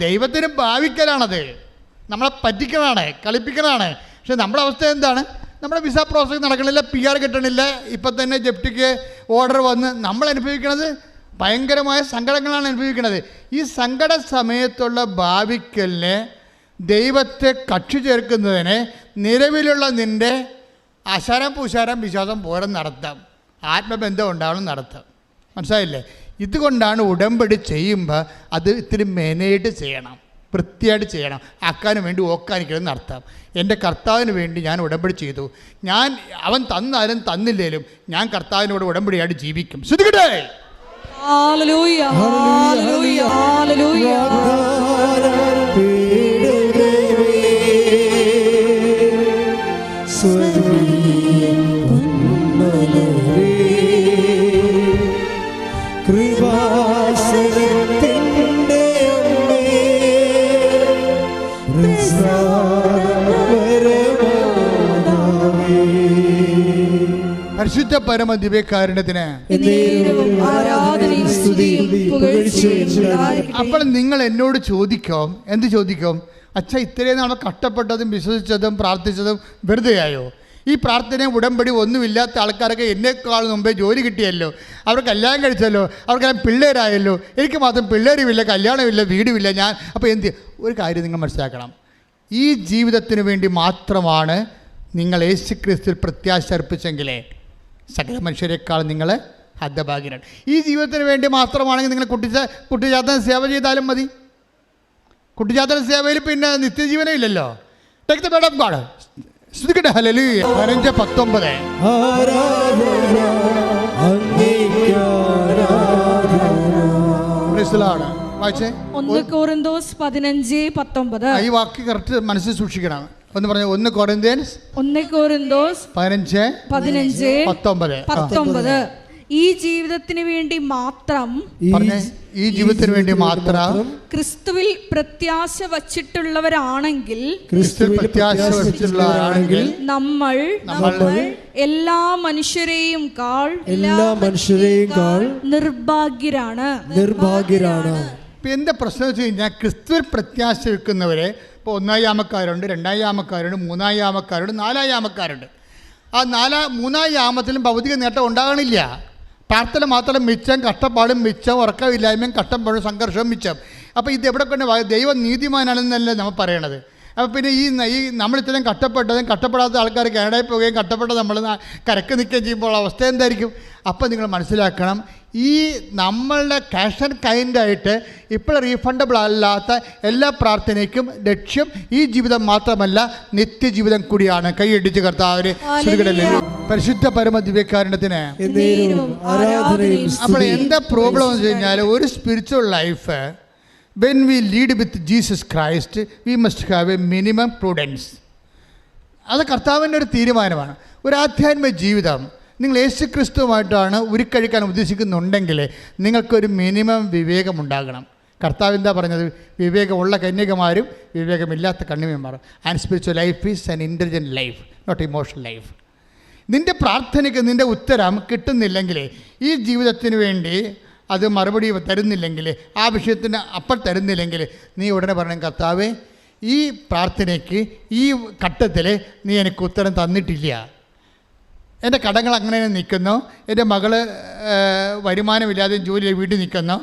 ദൈവത്തിന് ഭാവിക്കലാണത്, നമ്മളെ പറ്റിക്കണതാണ്, കളിപ്പിക്കണതാണ്. പക്ഷെ നമ്മുടെ അവസ്ഥ എന്താണ്? നമ്മുടെ വിസ പ്രോസസ് നടക്കണില്ല, PR കിട്ടണില്ല, ഇപ്പം തന്നെ ജപ്തിക്ക് ഓർഡർ വന്ന് നമ്മൾ അനുഭവിക്കുന്നത് ഭയങ്കരമായ സങ്കടങ്ങളാണ് അനുഭവിക്കുന്നത്. ഈ സങ്കട സമയത്തുള്ള ഭാവിക്കലിന് ദൈവത്തെ കക്ഷി ചേർക്കുന്നതിന് നിലവിലുള്ള നിൻ്റെ അശാരം പുശാരം വിശ്വാസം പോരെന്നർത്ഥം, ആത്മബന്ധം ഉണ്ടാവണം നടത്താം. മനസ്സിലായില്ലേ? ഇതുകൊണ്ടാണ് ഉടമ്പടി ചെയ്യുമ്പോൾ അത് ഇത്തിരി മെനയായിട്ട് ചെയ്യണം, വൃത്തിയായിട്ട് ചെയ്യണം. ആക്കാനും വേണ്ടി ഓക്കാനിക്കണമെന്ന് അർത്ഥം. എൻ്റെ കർത്താവിന് വേണ്ടി ഞാൻ ഉടമ്പടി ചെയ്തു. അവൻ തന്നാലും തന്നില്ലേലും ഞാൻ കർത്താവിനോട് ഉടമ്പടിയായിട്ട് ജീവിക്കും. ശ്രദ്ധിക്കട്ടെ. Hallelujah, hallelujah, hallelujah. പരിശുദ്ധ പരമ ദിവ്യകാരുണ്യത്തിന് അപ്പോൾ നിങ്ങൾ എന്നോട് ചോദിക്കും, എന്ത് ചോദിക്കും? അച്ഛാ, ഇത്രയും നാളെ കഷ്ടപ്പെട്ടതും വിശ്വസിച്ചതും പ്രാർത്ഥിച്ചതും വെറുതെയായോ? ഈ പ്രാർത്ഥനയും ഉടമ്പടി ഒന്നുമില്ലാത്ത ആൾക്കാരൊക്കെ എന്നെക്കാൾ മുമ്പേ ജോലി കിട്ടിയല്ലോ, അവർ കല്യാണം കഴിച്ചല്ലോ, അവർക്കെല്ലാം പിള്ളേരായല്ലോ, എനിക്ക് മാത്രം പിള്ളേരുമില്ല, കല്യാണമില്ല, വീടുമില്ല. അപ്പോൾ ഒരു കാര്യം നിങ്ങൾ മനസ്സിലാക്കണം. ഈ ജീവിതത്തിന് വേണ്ടി മാത്രമാണ് നിങ്ങൾ യേശുക്രിസ്തുവിൽ പ്രത്യാശ അർപ്പിച്ചെങ്കിലേ സകല മനുഷ്യരെക്കാൾ നിങ്ങൾ ഹതഭാഗ്യരാണ്. ഈ ജീവിതത്തിന് വേണ്ടി മാത്രമാണെങ്കിൽ നിങ്ങൾ കുട്ടിജാതന സേവ ചെയ്താലും മതി. കുട്ടിജാതന സേവയിൽ പിന്നെ നിത്യജീവനം ഇല്ലല്ലോ. Take the word of God. ശ്രദ്ധിക്കട്ടെ. ഹല്ലേലൂയ. 15:19 വായിച്ചേ. 1 Korinthos 15:19. ഈ വാക്ക് കറക്റ്റ് മനസ്സിൽ സൂക്ഷിക്കണം. ഒന്ന് പറഞ്ഞു. 1 Corinthians 15:19. ഈ ജീവിതത്തിന് വേണ്ടി മാത്രം ക്രിസ്തുവിൽ പ്രത്യാശ വച്ചിട്ടുള്ളവരാണെങ്കിൽ നമ്മൾ എല്ലാ മനുഷ്യരെയും കാൾ നിർഭാഗ്യരാണ്. എന്താ പ്രശ്നം വെച്ച് കഴിഞ്ഞാൽ, ക്രിസ്തുവിൽ പ്രത്യാശ വെക്കുന്നവരെ ഇപ്പോൾ 1 യാമക്കാരുണ്ട്, 2 യാമക്കാരുണ്ട്, 3 യാമക്കാരുണ്ട്, 4 യാമക്കാരുണ്ട്. ആ 3 യാമത്തിലും ഭൗതിക നേട്ടം ഉണ്ടാകണില്ല. പ്രാർത്ഥന മാത്രം മിച്ചം, കഷ്ടപ്പാടും മിച്ചം, ഉറക്കമില്ലായ്മയും കഷ്ടപ്പാടും സംഘർഷവും മിച്ചം. അപ്പോൾ ഇത് എവിടെ കൊണ്ട് ദൈവം നീതിമാനാണെന്നല്ലേ നമ്മൾ പറയണത്. അപ്പോൾ പിന്നെ ഈ നമ്മളിത്രയും കഷ്ടപ്പെടാത്ത ആൾക്കാർ കാനഡയിൽ പോവുകയും കഷ്ടപ്പെട്ട നമ്മൾ കരക്ക് നിൽക്കുകയും ചെയ്യുമ്പോൾ അവസ്ഥ എന്തായിരിക്കും? അപ്പോൾ നിങ്ങൾ മനസ്സിലാക്കണം, ഈ നമ്മളുടെ ക്യാഷ് ആൻഡ് കൈൻഡായിട്ട് ഇപ്പോൾ റീഫണ്ടബിൾ അല്ലാത്ത എല്ലാ പ്രാർത്ഥനയ്ക്കും ലക്ഷ്യം ഈ ജീവിതം മാത്രമല്ല, നിത്യജീവിതം കൂടിയാണ്. കൈയടിച്ച് കർത്താവിനെ പരിശുദ്ധ പരമദിവ്യകാരുണ്യത്തിന്. അപ്പോൾ എന്താ പ്രോബ്ലം എന്ന് വെച്ച് കഴിഞ്ഞാൽ, ഒരു spiritual life when we lead with Jesus Christ, we must have a minimum prudence. അത് കർത്താവിൻ്റെ ഒരു തീരുമാനമാണ്. ഒരു ആധ്യാത്മിക ജീവിതം നിങ്ങൾ യേശു ക്രിസ്തുവുമായിട്ടാണ് ഉരുക്കഴിക്കാൻ ഉദ്ദേശിക്കുന്നുണ്ടെങ്കിൽ നിങ്ങൾക്കൊരു മിനിമം വിവേകമുണ്ടാകണം. കർത്താവ് എന്താ പറഞ്ഞത്? വിവേകമുള്ള കന്യകമാരും വിവേകമില്ലാത്ത കന്യകമാരും. And spiritual life is an intelligent life, not emotional life. നിൻ്റെ പ്രാർത്ഥനയ്ക്ക് നിൻ്റെ ഉത്തരം കിട്ടുന്നില്ലെങ്കിൽ, ഈ ജീവിതത്തിന് വേണ്ടി അത് മറുപടി തരുന്നില്ലെങ്കിൽ, ആ വിഷയത്തിന് അപ്പോൾ തരുന്നില്ലെങ്കിൽ, നീ ഉടനെ പറയണം, കർത്താവേ, ഈ പ്രാർത്ഥനയ്ക്ക് ഈ ഘട്ടത്തിൽ നീ എനിക്ക് ഉത്തരം തന്നിട്ടില്ല. എൻ്റെ കടങ്ങൾ അങ്ങനെ നിൽക്കുന്നു, എൻ്റെ മകള് വരുമാനമില്ലാതെ ജോലി വീട്ടിൽ നിൽക്കുന്നു,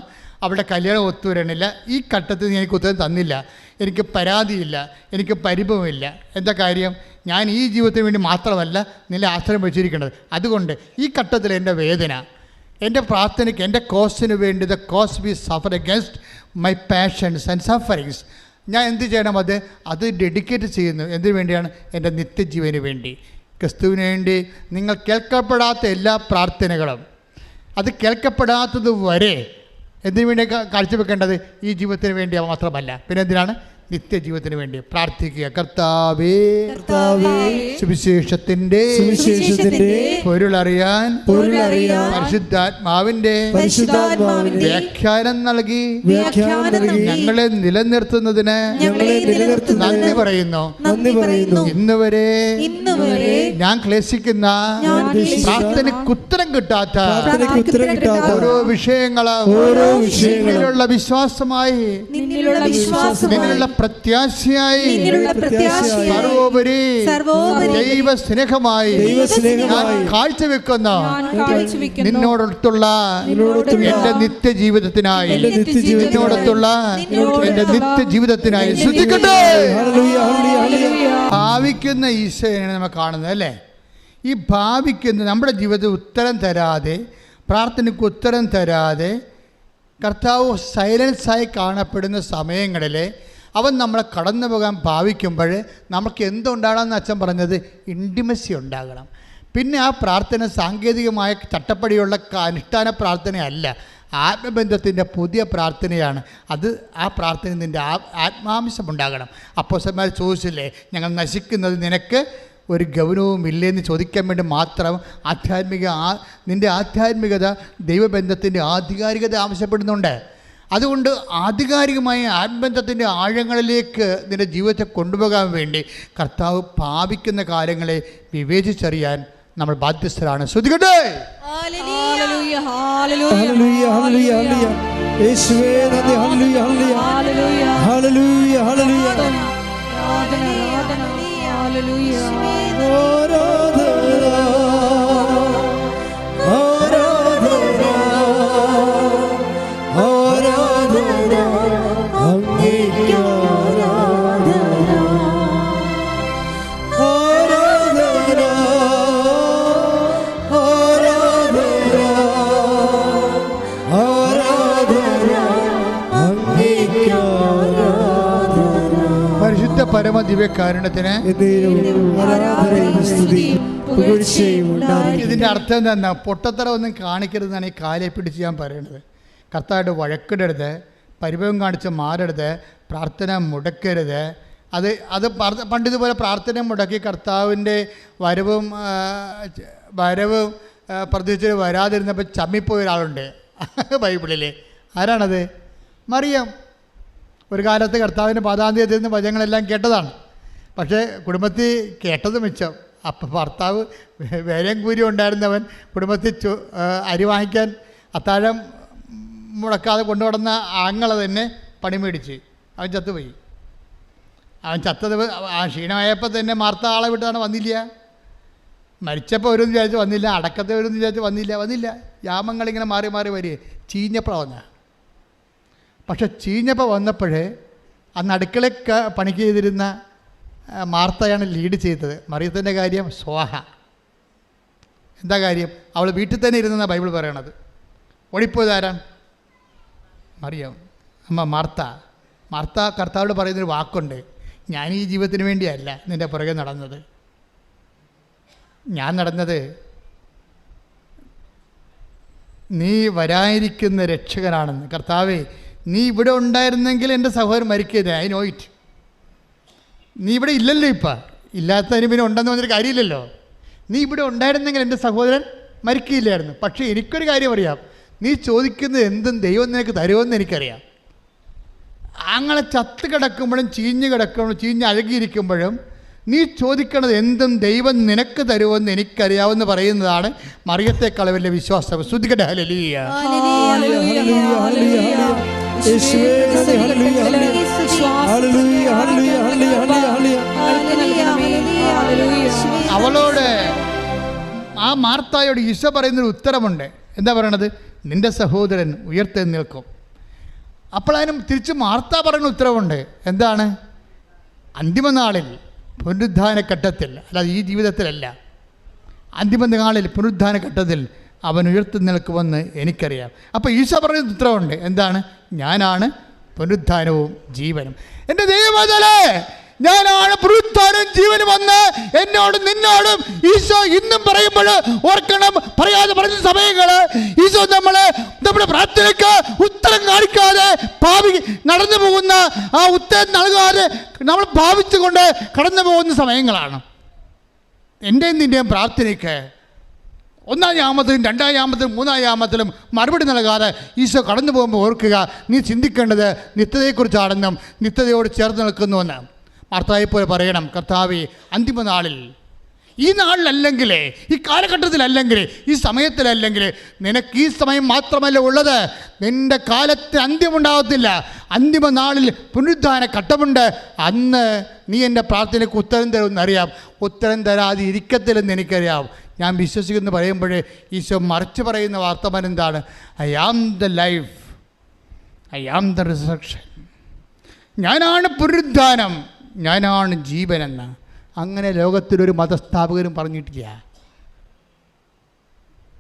അവളുടെ കല്യാണം ഒത്തുവരണില്ല, ഈ ഘട്ടത്തിൽ നീ എനിക്ക് ഉത്തരം തന്നില്ല. എനിക്ക് പരാതിയില്ല, എനിക്ക് പരിഭവമില്ല. എന്താ കാര്യം? ഞാൻ ഈ ജീവിതത്തിന് വേണ്ടി മാത്രമല്ല നിന്നെ ആശ്രയം വെച്ചിരിക്കേണ്ടത്. അതുകൊണ്ട് ഈ ഘട്ടത്തിൽ എൻ്റെ വേദന, എൻ്റെ പ്രാർത്ഥനയ്ക്ക്, എൻ്റെ കോസിന് വേണ്ടി, the cause V Zafar against my passions and sufferings, ഞാൻ എന്ത് ചെയ്യണം? അത് ഡെഡിക്കേറ്റ് ചെയ്യുന്നു. എന്തിനു വേണ്ടിയാണ്? എൻ്റെ നിത്യജീവന് വേണ്ടി, ക്രിസ്തുവിന് വേണ്ടി. നിങ്ങൾ കേൾക്കപ്പെടാത്ത എല്ലാ പ്രാർത്ഥനകളും, അത് കേൾക്കപ്പെടാത്തത് വരെ എന്തിനു വേണ്ടി കാഴ്ചവെക്കേണ്ടത്? ഈ ജീവിതത്തിന് വേണ്ടി മാത്രമല്ല, പിന്നെ എന്തിനാണ്? നിത്യജീവിതത്തിന് വേണ്ടി പ്രാർത്ഥിക്കുക. കർത്താവേ, സുവിശേഷത്തിന്റെ പൊരുളറിയാൻ പരിശുദ്ധാത്മാവിന്റെ വ്യാഖ്യാനം നൽകി ഞങ്ങളെ നിലനിർത്തുന്നതിന് നന്ദി പറയുന്നു. ഇന്ന് വരെ ഞാൻ ക്ലേശിക്കുന്ന പ്രാർത്ഥനയ്ക്കുത്തരം കിട്ടാത്ത ഓരോ വിഷയങ്ങളുള്ള വിശ്വാസമായി, നിന്നിലുള്ള പ്രത്യാശയായി, സർവോപരി ദൈവ സ്നേഹമായി ഞാൻ കാഴ്ചവെക്കുന്ന നിന്നോടൊത്തുള്ള എൻ്റെ നിത്യജീവിതത്തിനായി, നിന്നോടൊത്തുള്ള എൻ്റെ നിത്യജീവിതത്തിനായി ശ്രദ്ധിക്കട്ടെ. ഭാവിക്കുന്ന ഈശോയാണ് നമ്മൾ കാണുന്നത്, അല്ലേ? ഈ ഭാവിക്കുന്ന നമ്മുടെ ജീവിതത്തിൽ ഉത്തരം തരാതെ, പ്രാർത്ഥനയ്ക്ക് ഉത്തരം തരാതെ കർത്താവ് സൈലൻസായി കാണപ്പെടുന്ന സമയങ്ങളിൽ അവൻ നമ്മളെ കടന്നു പോകാൻ ഭാവിക്കുമ്പോൾ നമുക്ക് എന്തുണ്ടാകണമെന്ന് അച്ഛൻ പറഞ്ഞത്? ഇൻറ്റിമസി ഉണ്ടാകണം. പിന്നെ ആ പ്രാർത്ഥന സാങ്കേതികമായ ചട്ടപ്പടിയുള്ള അനുഷ്ഠാന പ്രാർത്ഥനയല്ല, ആത്മബന്ധത്തിൻ്റെ പുതിയ പ്രാർത്ഥനയാണ്. ആ പ്രാർത്ഥന നിൻ്റെ ആത്മാംശമുണ്ടാകണം. അപ്പോസ്തലന്മാർ ചോദിച്ചില്ലേ, ഞങ്ങൾ നശിക്കുന്നത് നിനക്ക് ഒരു ഗൗരവവും ഇല്ലെന്ന് ചോദിക്കാൻ വേണ്ടി മാത്രം നിൻ്റെ ആധ്യാത്മികത ദൈവബന്ധത്തിൻ്റെ ആധികാരികത ആവശ്യപ്പെടുന്നുണ്ട്. അതുകൊണ്ട് ആധികാരികമായ ആത്മബന്ധത്തിൻ്റെ ആഴങ്ങളിലേക്ക് നിൻ്റെ ജീവിതത്തെ കൊണ്ടുപോകാൻ വേണ്ടി കർത്താവ് ഭാവിക്കുന്ന കാര്യങ്ങളെ വിവേചിച്ചറിയാൻ നമ്മൾ ബാധ്യസ്ഥരാണ്. ശ്രദ്ധിക്കട്ടെ. പരമദിവ്യകാരുണ്യത്തിന്. ഇതിൻ്റെ അർത്ഥം എന്താ? പൊട്ടത്തറ ഒന്നും കാണിക്കരുതെന്നാണ് ഈ കാലെ പിടിച്ച് ഞാൻ പറയുന്നത്. കർത്താവായിട്ട് വഴക്കിടരുത്, പരിഭവം കാണിച്ച് മാറരുത്, പ്രാർത്ഥന മുടക്കരുത്. അത് പണ്ടിതുപോലെ പ്രാർത്ഥന മുടക്കി കർത്താവിൻ്റെ വരവും പ്രതീക്ഷിച്ച് വരാതിരുന്നപ്പോൾ ചമ്മിപ്പോയ ഒരാളുണ്ട് ബൈബിളിൽ. ആരാണത്? മറിയം. ഒരു കാലത്ത് കർത്താവിൻ്റെ പാദാന്ത്യത്തിൽ നിന്ന് വചനങ്ങളെല്ലാം കേട്ടതാണ്. പക്ഷേ കുടുംബത്തിൽ കേട്ടത് മിച്ചം. അപ്പം ഭർത്താവ് വേലയും കൂരിയും ഉണ്ടായിരുന്നവൻ കുടുംബത്തിൽ അരി വാങ്ങിക്കാൻ അത്താഴം മുടക്കാതെ കൊണ്ടുവന്ന ആങ്ങളെ തന്നെ പണി മേടിച്ച് അവൻ ചത്തുപോയി. അവൻ ചത്തത് ക്ഷീണമായപ്പോൾ തന്നെ മാർത്ത ആളെ വിട്ടാണ് വന്നില്ല. മരിച്ചപ്പോൾ വരുമെന്ന് വിചാരിച്ച് വന്നില്ല, അടക്കത്തെ വരുമെന്ന് വിചാരിച്ച് വന്നില്ല. യാമങ്ങളിങ്ങനെ മാറി മാറി വരിക. ചീഞ്ഞപ്പോൾ വന്ന. പക്ഷെ ചീഞ്ഞപ്പോൾ വന്നപ്പോഴേ അന്ന് അടുക്കള പണിക്ക് ചെയ്തിരുന്ന മാർത്തയാണ് ലീഡ് ചെയ്തത്. മറിയത്തിൻ്റെ കാര്യം സ്വാഹ. എന്താ കാര്യം? അവൾ വീട്ടിൽ തന്നെ ഇരുന്നെന്നാണ് ബൈബിൾ പറയണത്. ഓടിപ്പോയതാരാണ്? മറിയം. മാർത്ത കർത്താവോട് പറയുന്നൊരു വാക്കുണ്ട്, ഞാൻ ഈ ജീവിതത്തിന് വേണ്ടിയല്ല നിൻ്റെ പുറകെ നടന്നത്, ഞാൻ നടന്നത് നീ വരാനിരിക്കുന്ന രക്ഷകനാണെന്ന്. കർത്താവേ, നീ ഇവിടെ ഉണ്ടായിരുന്നെങ്കിൽ എൻ്റെ സഹോദരൻ മരിക്കരുത്, ഐ നോ ഇറ്റ്. നീ ഇവിടെ ഇല്ലല്ലോ, ഇപ്പം ഇല്ലാത്തതിന് പിന്നെ ഉണ്ടെന്ന് പറഞ്ഞൊരു കാര്യമില്ലല്ലോ. നീ ഇവിടെ ഉണ്ടായിരുന്നെങ്കിൽ എൻ്റെ സഹോദരൻ മരിക്കില്ലായിരുന്നു. പക്ഷേ എനിക്കൊരു കാര്യം അറിയാം, നീ ചോദിക്കുന്നത് എന്തും ദൈവം നിനക്ക് തരുമെന്ന് എനിക്കറിയാം. അങ്ങനെ ചത്ത് കിടക്കുമ്പോഴും ചീഞ്ഞ് കിടക്കുമ്പോഴും ചീഞ്ഞ് അഴുകിയിരിക്കുമ്പോഴും നീ ചോദിക്കണത് എന്തും ദൈവം നിനക്ക് തരുമെന്ന് എനിക്കറിയാമെന്ന് പറയുന്നതാണ് മറിയത്തെക്കാൾ വലിയ വിശ്വാസം. ശ്രുതിക്കട്ടെ ഹല്ലേലൂയ. അവളോട്, ആ മാർത്തായോട് ഈശോ പറയുന്നൊരു ഉത്തരമുണ്ട്. എന്താ പറയണത്? നിന്റെ സഹോദരൻ ഉയർത്തെഴുന്നേൽക്കും. അപ്പോൾ അതിനും തിരിച്ച് മാർത്ത പറയുന്ന ഉത്തരവുണ്ട്. എന്താണ്? അന്തിമനാളിൽ പുനരുദ്ധാന ഘട്ടത്തിൽ, അല്ലാതെ ഈ ജീവിതത്തിലല്ല, അന്തിമനാളിൽ പുനരുദ്ധാന ഘട്ടത്തിൽ അവൻ ഉയർത്തെഴുന്നേൽക്കുമെന്ന് എനിക്കറിയാം. അപ്പോൾ ഈശോ പറയുന്ന ഉത്തരവുണ്ട്. എന്താണ്? ഞാനാണ് പുനരുദ്ധാനവും ജീവനും. എൻ്റെ ദൈവമേ, ഞാനാണ് പുനരുദ്ധാനവും ജീവനും വന്ന് എന്നോടും നിന്നോടും ഈശോ ഇന്നും പറയുമ്പോൾ ഓർക്കണം. പറയാതെ പറഞ്ഞ സമയങ്ങൾ ഈശോ നമ്മുടെ പ്രാർത്ഥനയ്ക്ക് ഉത്തരം കാണിക്കാതെ ഭാവി നടന്നു പോകുന്ന, ആ ഉത്തരം നൽകാതെ നമ്മൾ ഭാവിച്ചുകൊണ്ട് കടന്നു പോകുന്ന സമയങ്ങളാണ്. എൻ്റെയും നിൻ്റെയും പ്രാർത്ഥനയ്ക്ക് ഒന്നാം യാമത്തിലും രണ്ടാം യാമത്തിലും മൂന്നാം യാമത്തിലും മറുപടി നൽകാതെ ഈശോ കടന്നു പോകുമ്പോൾ ഓർക്കുക, നീ ചിന്തിക്കേണ്ടത് നിത്യതയെക്കുറിച്ചാണെന്നും നിത്യതയോട് ചേർന്ന് നിൽക്കുന്നുവെന്ന്. മാർത്തായെപ്പോലെ പറയണം, കർത്താവേ, അന്തിമനാളിൽ, ഈ നാളിലല്ലെങ്കിൽ, ഈ കാലഘട്ടത്തിലല്ലെങ്കിൽ, ഈ സമയത്തിലല്ലെങ്കിൽ, നിനക്ക് ഈ സമയം മാത്രമല്ല ഉള്ളത്, നിൻ്റെ കാലത്ത് അന്ത്യമുണ്ടാകത്തില്ല. അന്തിമനാളിൽ പുനരുദ്ധാന ഘട്ടമുണ്ട്. അന്ന് നീ എൻ്റെ പ്രാർത്ഥനയ്ക്ക് ഉത്തരം തരുമെന്നറിയാം. ഉത്തരം തരാതെ ഇരിക്കത്തില്ലെന്ന് എനിക്കറിയാം. ഞാൻ വിശ്വസിക്കുന്നു പറയുമ്പോഴേ ഈശോ മറിച്ച് പറയുന്ന വാർത്തമാനം എന്താണ്? I am the life, I am the resurrection. ഞാനാണ് പുനരുദ്ധാനം, ഞാനാണ് ജീവനെന്ന്. അങ്ങനെ ലോകത്തിലൊരു മതസ്ഥാപകരും പറഞ്ഞിട്ടില്ല.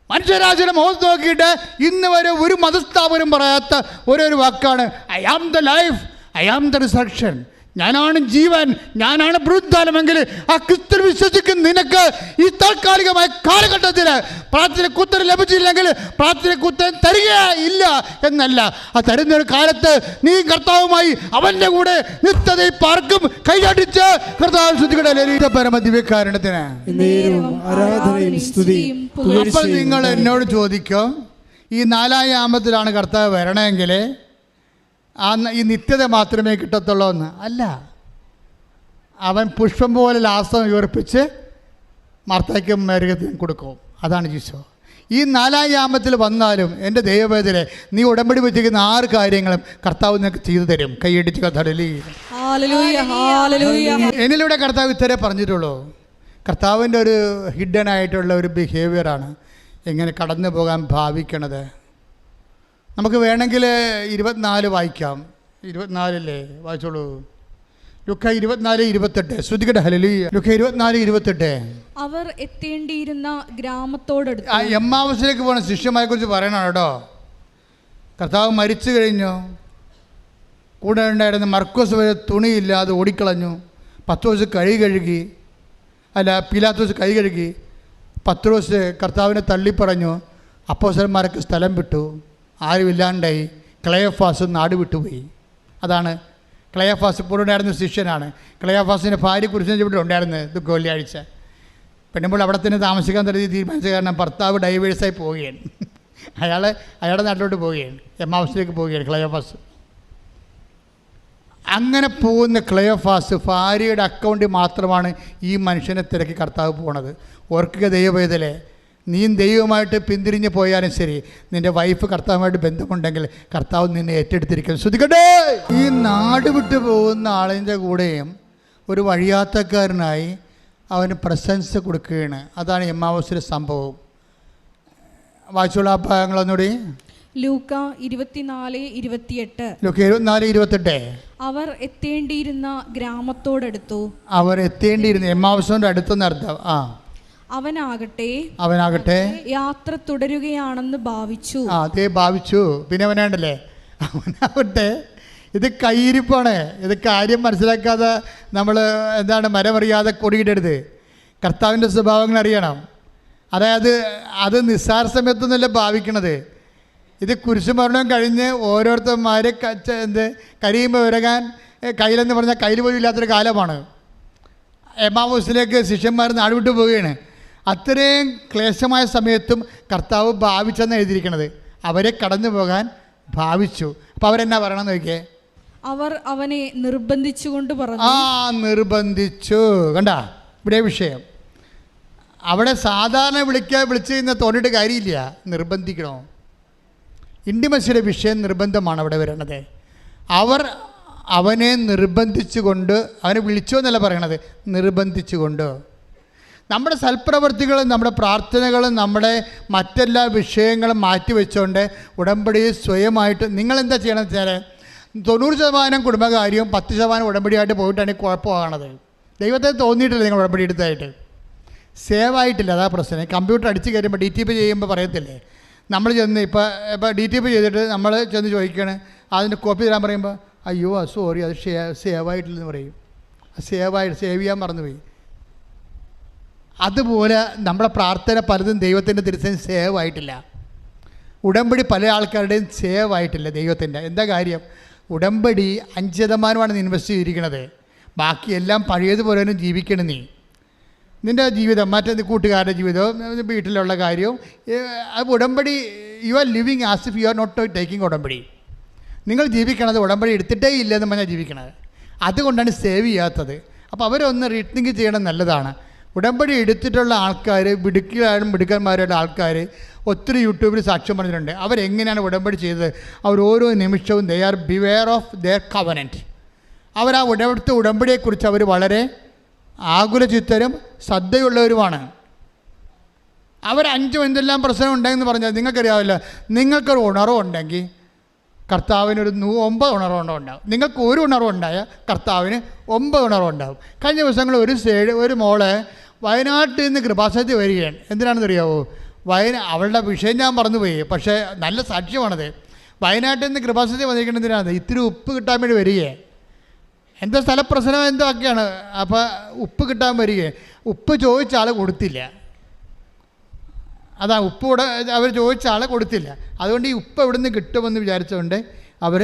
മനുഷ്യരാശിയുടെ മുഖത്ത് നോക്കിയിട്ട് ഇന്ന് വരെ ഒരു മതസ്ഥാപകരും പറയാത്ത ഒരു വാക്കാണ് I am the life, I am the resurrection. ഞാനാണ് ജീവൻ, ഞാനാണ് പുനരുദ്ധാനമെങ്കിൽ ആ ക്രിസ്തു വിശ്വസിക്കുന്ന നിനക്ക് ഈ താൽക്കാലികമായ കാലഘട്ടത്തിൽ പ്രാർത്ഥനയ്ക്ക് ഉത്തരം ലഭിച്ചില്ലെങ്കിൽ പ്രാർത്ഥനയ്ക്ക് ഉത്തരം തരികയില്ല എന്നല്ല, ആ തരുന്നൊരു കാലത്ത് നീ കർത്താവുമായി അവൻ്റെ കൂടെ നിത്യതയിൽ പാർക്കും. കൈയടിച്ച് കർത്താവ് ശ്രുതികളുടെ പരമദിവ്യകാരണത്തിന്. അപ്പോൾ നിങ്ങൾ എന്നോട് ചോദിക്കും, ഈ 4-ാം യാമത്തിലാണ് കർത്താവ് വരണമെങ്കിൽ ഈ നിത്യത മാത്രമേ കിട്ടത്തുള്ളൂ എന്ന്. അല്ല, അവൻ പുഷ്പം പോലെ ലാസം ഉയർപ്പിച്ച് മാർത്തയ്ക്കും മേരികത്തിനും കൊടുക്കും. അതാണ് ഈശോ. ഈ 4-ാം യാമത്തിൽ വന്നാലും എൻ്റെ ദൈവവേദനെ നീ ഉടമ്പടി വെച്ചിരിക്കുന്ന 6 കാര്യങ്ങളും കർത്താവ് നിനക്ക് ചെയ്തു തരും. കൈയടിച്ച് കഥടലി. എന്നിലൂടെ കർത്താവ് ഇത്രേ പറഞ്ഞിട്ടുള്ളൂ. കർത്താവിൻ്റെ ഒരു ഹിഡൻ ആയിട്ടുള്ള ഒരു ബിഹേവിയറാണ് എങ്ങനെ കടന്നു പോകാൻ ഭാവിക്കണത്. നമുക്ക് വേണമെങ്കിൽ 24 വായിക്കാം. 24 വായിച്ചോളൂ. ലുക്ക 24:28. ശ്രുതികട്ടെ ഹല്ലേലൂയ. ലുക്ക 24:28. അവർ എത്തേണ്ടിയിരുന്ന ഗ്രാമത്തോടടുത്ത്. എമ്മാവസിലേക്ക് പോകുന്ന ശിഷ്യന്മാരെ കുറിച്ച് പറയണം കേട്ടോ. കർത്താവ് മരിച്ചു കഴിഞ്ഞു. കൂടെ ഉണ്ടായിരുന്ന മർക്കോസ് വരെ തുണിയില്ലാതെ ഓടിക്കളഞ്ഞു. പത്രോസ് കഴുകി പീലാത്തോസ് കഴുകി. പത്രോസ് കർത്താവിനെ തള്ളിപ്പറഞ്ഞു. അപ്പോസ്തലന്മാരൊക്കെ സ്ഥലം വിട്ടു. ആരുമില്ലാണ്ടായി. ക്ലയോഫാസ് നാട് വിട്ടുപോയി. അതാണ് ക്ലയോഫാസ്. ഇപ്പോൾ ഉണ്ടായിരുന്ന ശിഷ്യനാണ്. ക്ലയോഫാസിൻ്റെ ഭാര്യ കുറിച്ച് ഇവിടെ ഉണ്ടായിരുന്നത് വെള്ളിയാഴ്ച. പെണ്ണുമ്പോൾ അവിടെ തന്നെ താമസിക്കാൻ തുടങ്ങി തീരുമാനിച്ച കാരണം ഭർത്താവ് ഡൈവേഴ്സായി പോവുകയാണ്. അയാളുടെ നാട്ടിലോട്ട് പോവുകയാണ്. എമ്മാവസിലേക്ക് പോവുകയാണ് ക്ലയോഫാസ്. അങ്ങനെ പോകുന്ന ക്ലയോഫാസ് ഭാര്യയുടെ അക്കൗണ്ടിൽ മാത്രമാണ് ഈ മനുഷ്യനെ തിരക്കി കർത്താവ് പോണത്. ഓർക്കുക ദൈവവേദലെ, നീയും ദൈവമായിട്ട് പിന്തിരിഞ്ഞ് പോയാലും ശരി, നിൻ്റെ വൈഫ് കർത്താവുമായിട്ട് ബന്ധമുണ്ടെങ്കിൽ കർത്താവ് നിന്നെ ഏറ്റെടുത്തിരിക്കും. ശ്രദ്ധിക്കട്ടെ. ഈ നാട് വിട്ടു പോകുന്ന ആളിൻ്റെ കൂടെയും ഒരു വഴിയാത്രക്കാരനായി അവന് പ്രശംസ കൊടുക്കുകയാണ്. അതാണ് എമ്മാവസിലെ സംഭവം. വായിച്ചുള്ള ആ ഭാഗങ്ങളൊന്നുകൂടി. ലൂക്ക 24:28. ലൂക്ക 24:28. അവർ എത്തേണ്ടിയിരുന്ന ഗ്രാമത്തോടടുത്തു. അവർ എത്തേണ്ടിയിരുന്ന എമ്മാവൂസിന്റെ അടുത്തെന്ന് അർത്ഥം. അവനാകട്ടെ യാത്ര തുടരുകയാണെന്ന് ഭാവിച്ചു. അതേ ഭാവിച്ചു. പിന്നെ അവനാണ്ടല്ലേ, അവനാവട്ടെ, ഇത് കയ്യിരിപ്പാണ്. ഇത് കാര്യം മനസ്സിലാക്കാതെ നമ്മൾ മരമറിയാതെ കൊടിയിടരുത്. കർത്താവിൻ്റെ സ്വഭാവങ്ങൾ അറിയണം. അതായത് അത് നിസ്സാര സമയത്തൊന്നുമല്ല ഭാവിക്കണത്. ഇത് കുരിശുമരണം കഴിഞ്ഞ് ഓരോരുത്തന്മാർ കരിയുമ്പോൾ വിരകാൻ കയ്യിലെന്ന് പറഞ്ഞാൽ കയ്യിൽ പോലും ഇല്ലാത്തൊരു കാലമാണ്. എമ്മാവൂസിലേക്ക് ശിഷ്യന്മാർ നാടുവിട്ട് പോവുകയാണ്. അത്രയും ക്ലേശമായ സമയത്തും കർത്താവ് ഭാവിച്ചെന്ന് എഴുതിയിരിക്കണത്. അവരെ കടന്നു പോകാൻ ഭാവിച്ചു. അപ്പോൾ അവരെന്നാ പറയണമെന്ന് നോക്കിയേ, അവർ അവനെ നിർബന്ധിച്ചുകൊണ്ട് പറഞ്ഞു. നിർബന്ധിച്ചു. കണ്ട ഇവിടെ വിഷയം. അവിടെ സാധാരണ വിളിച്ച് ഇന്ന് തോന്നിയിട്ട് കാര്യമില്ല, നിർബന്ധിക്കണോ. ഇൻറ്റിമസിയുടെ വിഷയം നിർബന്ധമാണ് അവിടെ വരുന്നത്. അവർ അവനെ നിർബന്ധിച്ചുകൊണ്ട്, അവനെ വിളിച്ചോ എന്നല്ല പറയണത്, നിർബന്ധിച്ചുകൊണ്ട്. നമ്മുടെ സൽപ്രവർത്തികളും നമ്മുടെ പ്രാർത്ഥനകളും നമ്മുടെ മറ്റെല്ലാ വിഷയങ്ങളും മാറ്റിവെച്ചുകൊണ്ട് ഉടമ്പടി സ്വയമായിട്ട് നിങ്ങളെന്താ ചെയ്യണമെന്ന് വെച്ചാൽ 90% കുടുംബകാര്യവും 10% ഉടമ്പടിയായിട്ട് പോയിട്ടാണ് കുഴപ്പമാകണത്. ദൈവത്തെ തോന്നിയിട്ടില്ല നിങ്ങൾ ഉടമ്പടി എടുത്തായിട്ട്, സേവ് ആയിട്ടില്ല. അതാ പ്രശ്നം. കമ്പ്യൂട്ടർ അടിച്ച് കയറുമ്പോൾ DTP ചെയ്യുമ്പോൾ പറയത്തില്ലേ, നമ്മൾ ചെന്ന് ഇപ്പോൾ DTP ചെയ്തിട്ട് നമ്മൾ ചെന്ന് ചോദിക്കുകയാണ്, അതിൻ്റെ കോപ്പി തരാൻ പറയുമ്പോൾ അയ്യോ സോറി അത് സേവ് ആയിട്ടില്ലെന്ന് പറയും. സേവ് ചെയ്യാൻ മറന്നുപോയി. അതുപോലെ നമ്മുടെ പ്രാർത്ഥന പലതും ദൈവത്തിൻ്റെ തിരുസേന സേവ് ആയിട്ടില്ല. ഉടമ്പടി പല ആൾക്കാരുടെയും സേവ് ആയിട്ടില്ല ദൈവത്തിൻ്റെ. എന്താ കാര്യം? ഉടമ്പടി 5% ഇൻവെസ്റ്റ് ചെയ്തിരിക്കുന്നത്. ബാക്കിയെല്ലാം പഴയതുപോലെ ജീവിക്കണം. നിൻ്റെ ജീവിതം, മറ്റേ കൂട്ടുകാരുടെ ജീവിതവും വീട്ടിലുള്ള കാര്യവും ഉടമ്പടി you are living as if you are not taking ഉടമ്പടി. നിങ്ങൾ ജീവിക്കണത് ഉടമ്പടി എടുത്തിട്ടേ ഇല്ലെന്ന് പറഞ്ഞാൽ ജീവിക്കണത്. അതുകൊണ്ടാണ് സേവ് ചെയ്യാത്തത്. അപ്പോൾ അവരൊന്ന് റീത്തിങ്ക് ചെയ്യണം, നല്ലതാണ്. ഉടമ്പടി എടുത്തിട്ടുള്ള ആൾക്കാർ, മിടുക്കന്മാരുടെ ആൾക്കാർ ഒത്തിരി യൂട്യൂബിൽ സാക്ഷ്യം പറഞ്ഞിട്ടുണ്ട്. അവരെങ്ങനെയാണ് ഉടമ്പടി ചെയ്തത്. അവർ ഓരോ നിമിഷവും they are beware of their covenant. അവർ ആ ഉടമ്പടിയെക്കുറിച്ച് അവർ വളരെ ആകുലചിത്തരും ശ്രദ്ധയുള്ളവരുമാണ്. അവർ 5 എന്തെല്ലാം പ്രശ്നം ഉണ്ടെന്ന് പറഞ്ഞാൽ നിങ്ങൾക്കറിയാമല്ലോ. നിങ്ങൾക്കൊരു ഉണർവുണ്ടെങ്കിൽ കർത്താവിനൊരു 9 ഉണർവുണ്ടാവും. നിങ്ങൾക്ക് ഒരു ഉണർവുണ്ടായാൽ കർത്താവിന് 9 ഉണർവുണ്ടാവും. കഴിഞ്ഞ ദിവസങ്ങൾ ഒരു മോളെ വയനാട്ടിൽ നിന്ന് കൃപാസനത്തിൽ വരികയാണ്. എന്തിനാണെന്നറിയാവോ? അവളുടെ വിഷയം ഞാൻ മറന്നുപോയി, പക്ഷേ നല്ല സാക്ഷ്യമാണത്. വയനാട്ടിൽ നിന്ന് കൃപാസനത്തിൽ വന്നിരിക്കുന്നതിനാണ് ഇത്തിരി ഉപ്പ് കിട്ടാൻ വേണ്ടി വരികയാണ്. എന്താ സ്ഥലപ്രശ്നം എന്തോ ഒക്കെയാണ്. അപ്പോൾ ഉപ്പ് കിട്ടാൻ വരികയാണ്. ഉപ്പ് ചോദിച്ച ആൾ കൊടുത്തില്ല. അതാ ഉപ്പ് കൂടെ അവർ ചോദിച്ച ആളെ കൊടുത്തില്ല. അതുകൊണ്ട് ഈ ഉപ്പ് എവിടെ നിന്ന് കിട്ടുമെന്ന് വിചാരിച്ചുകൊണ്ട് അവർ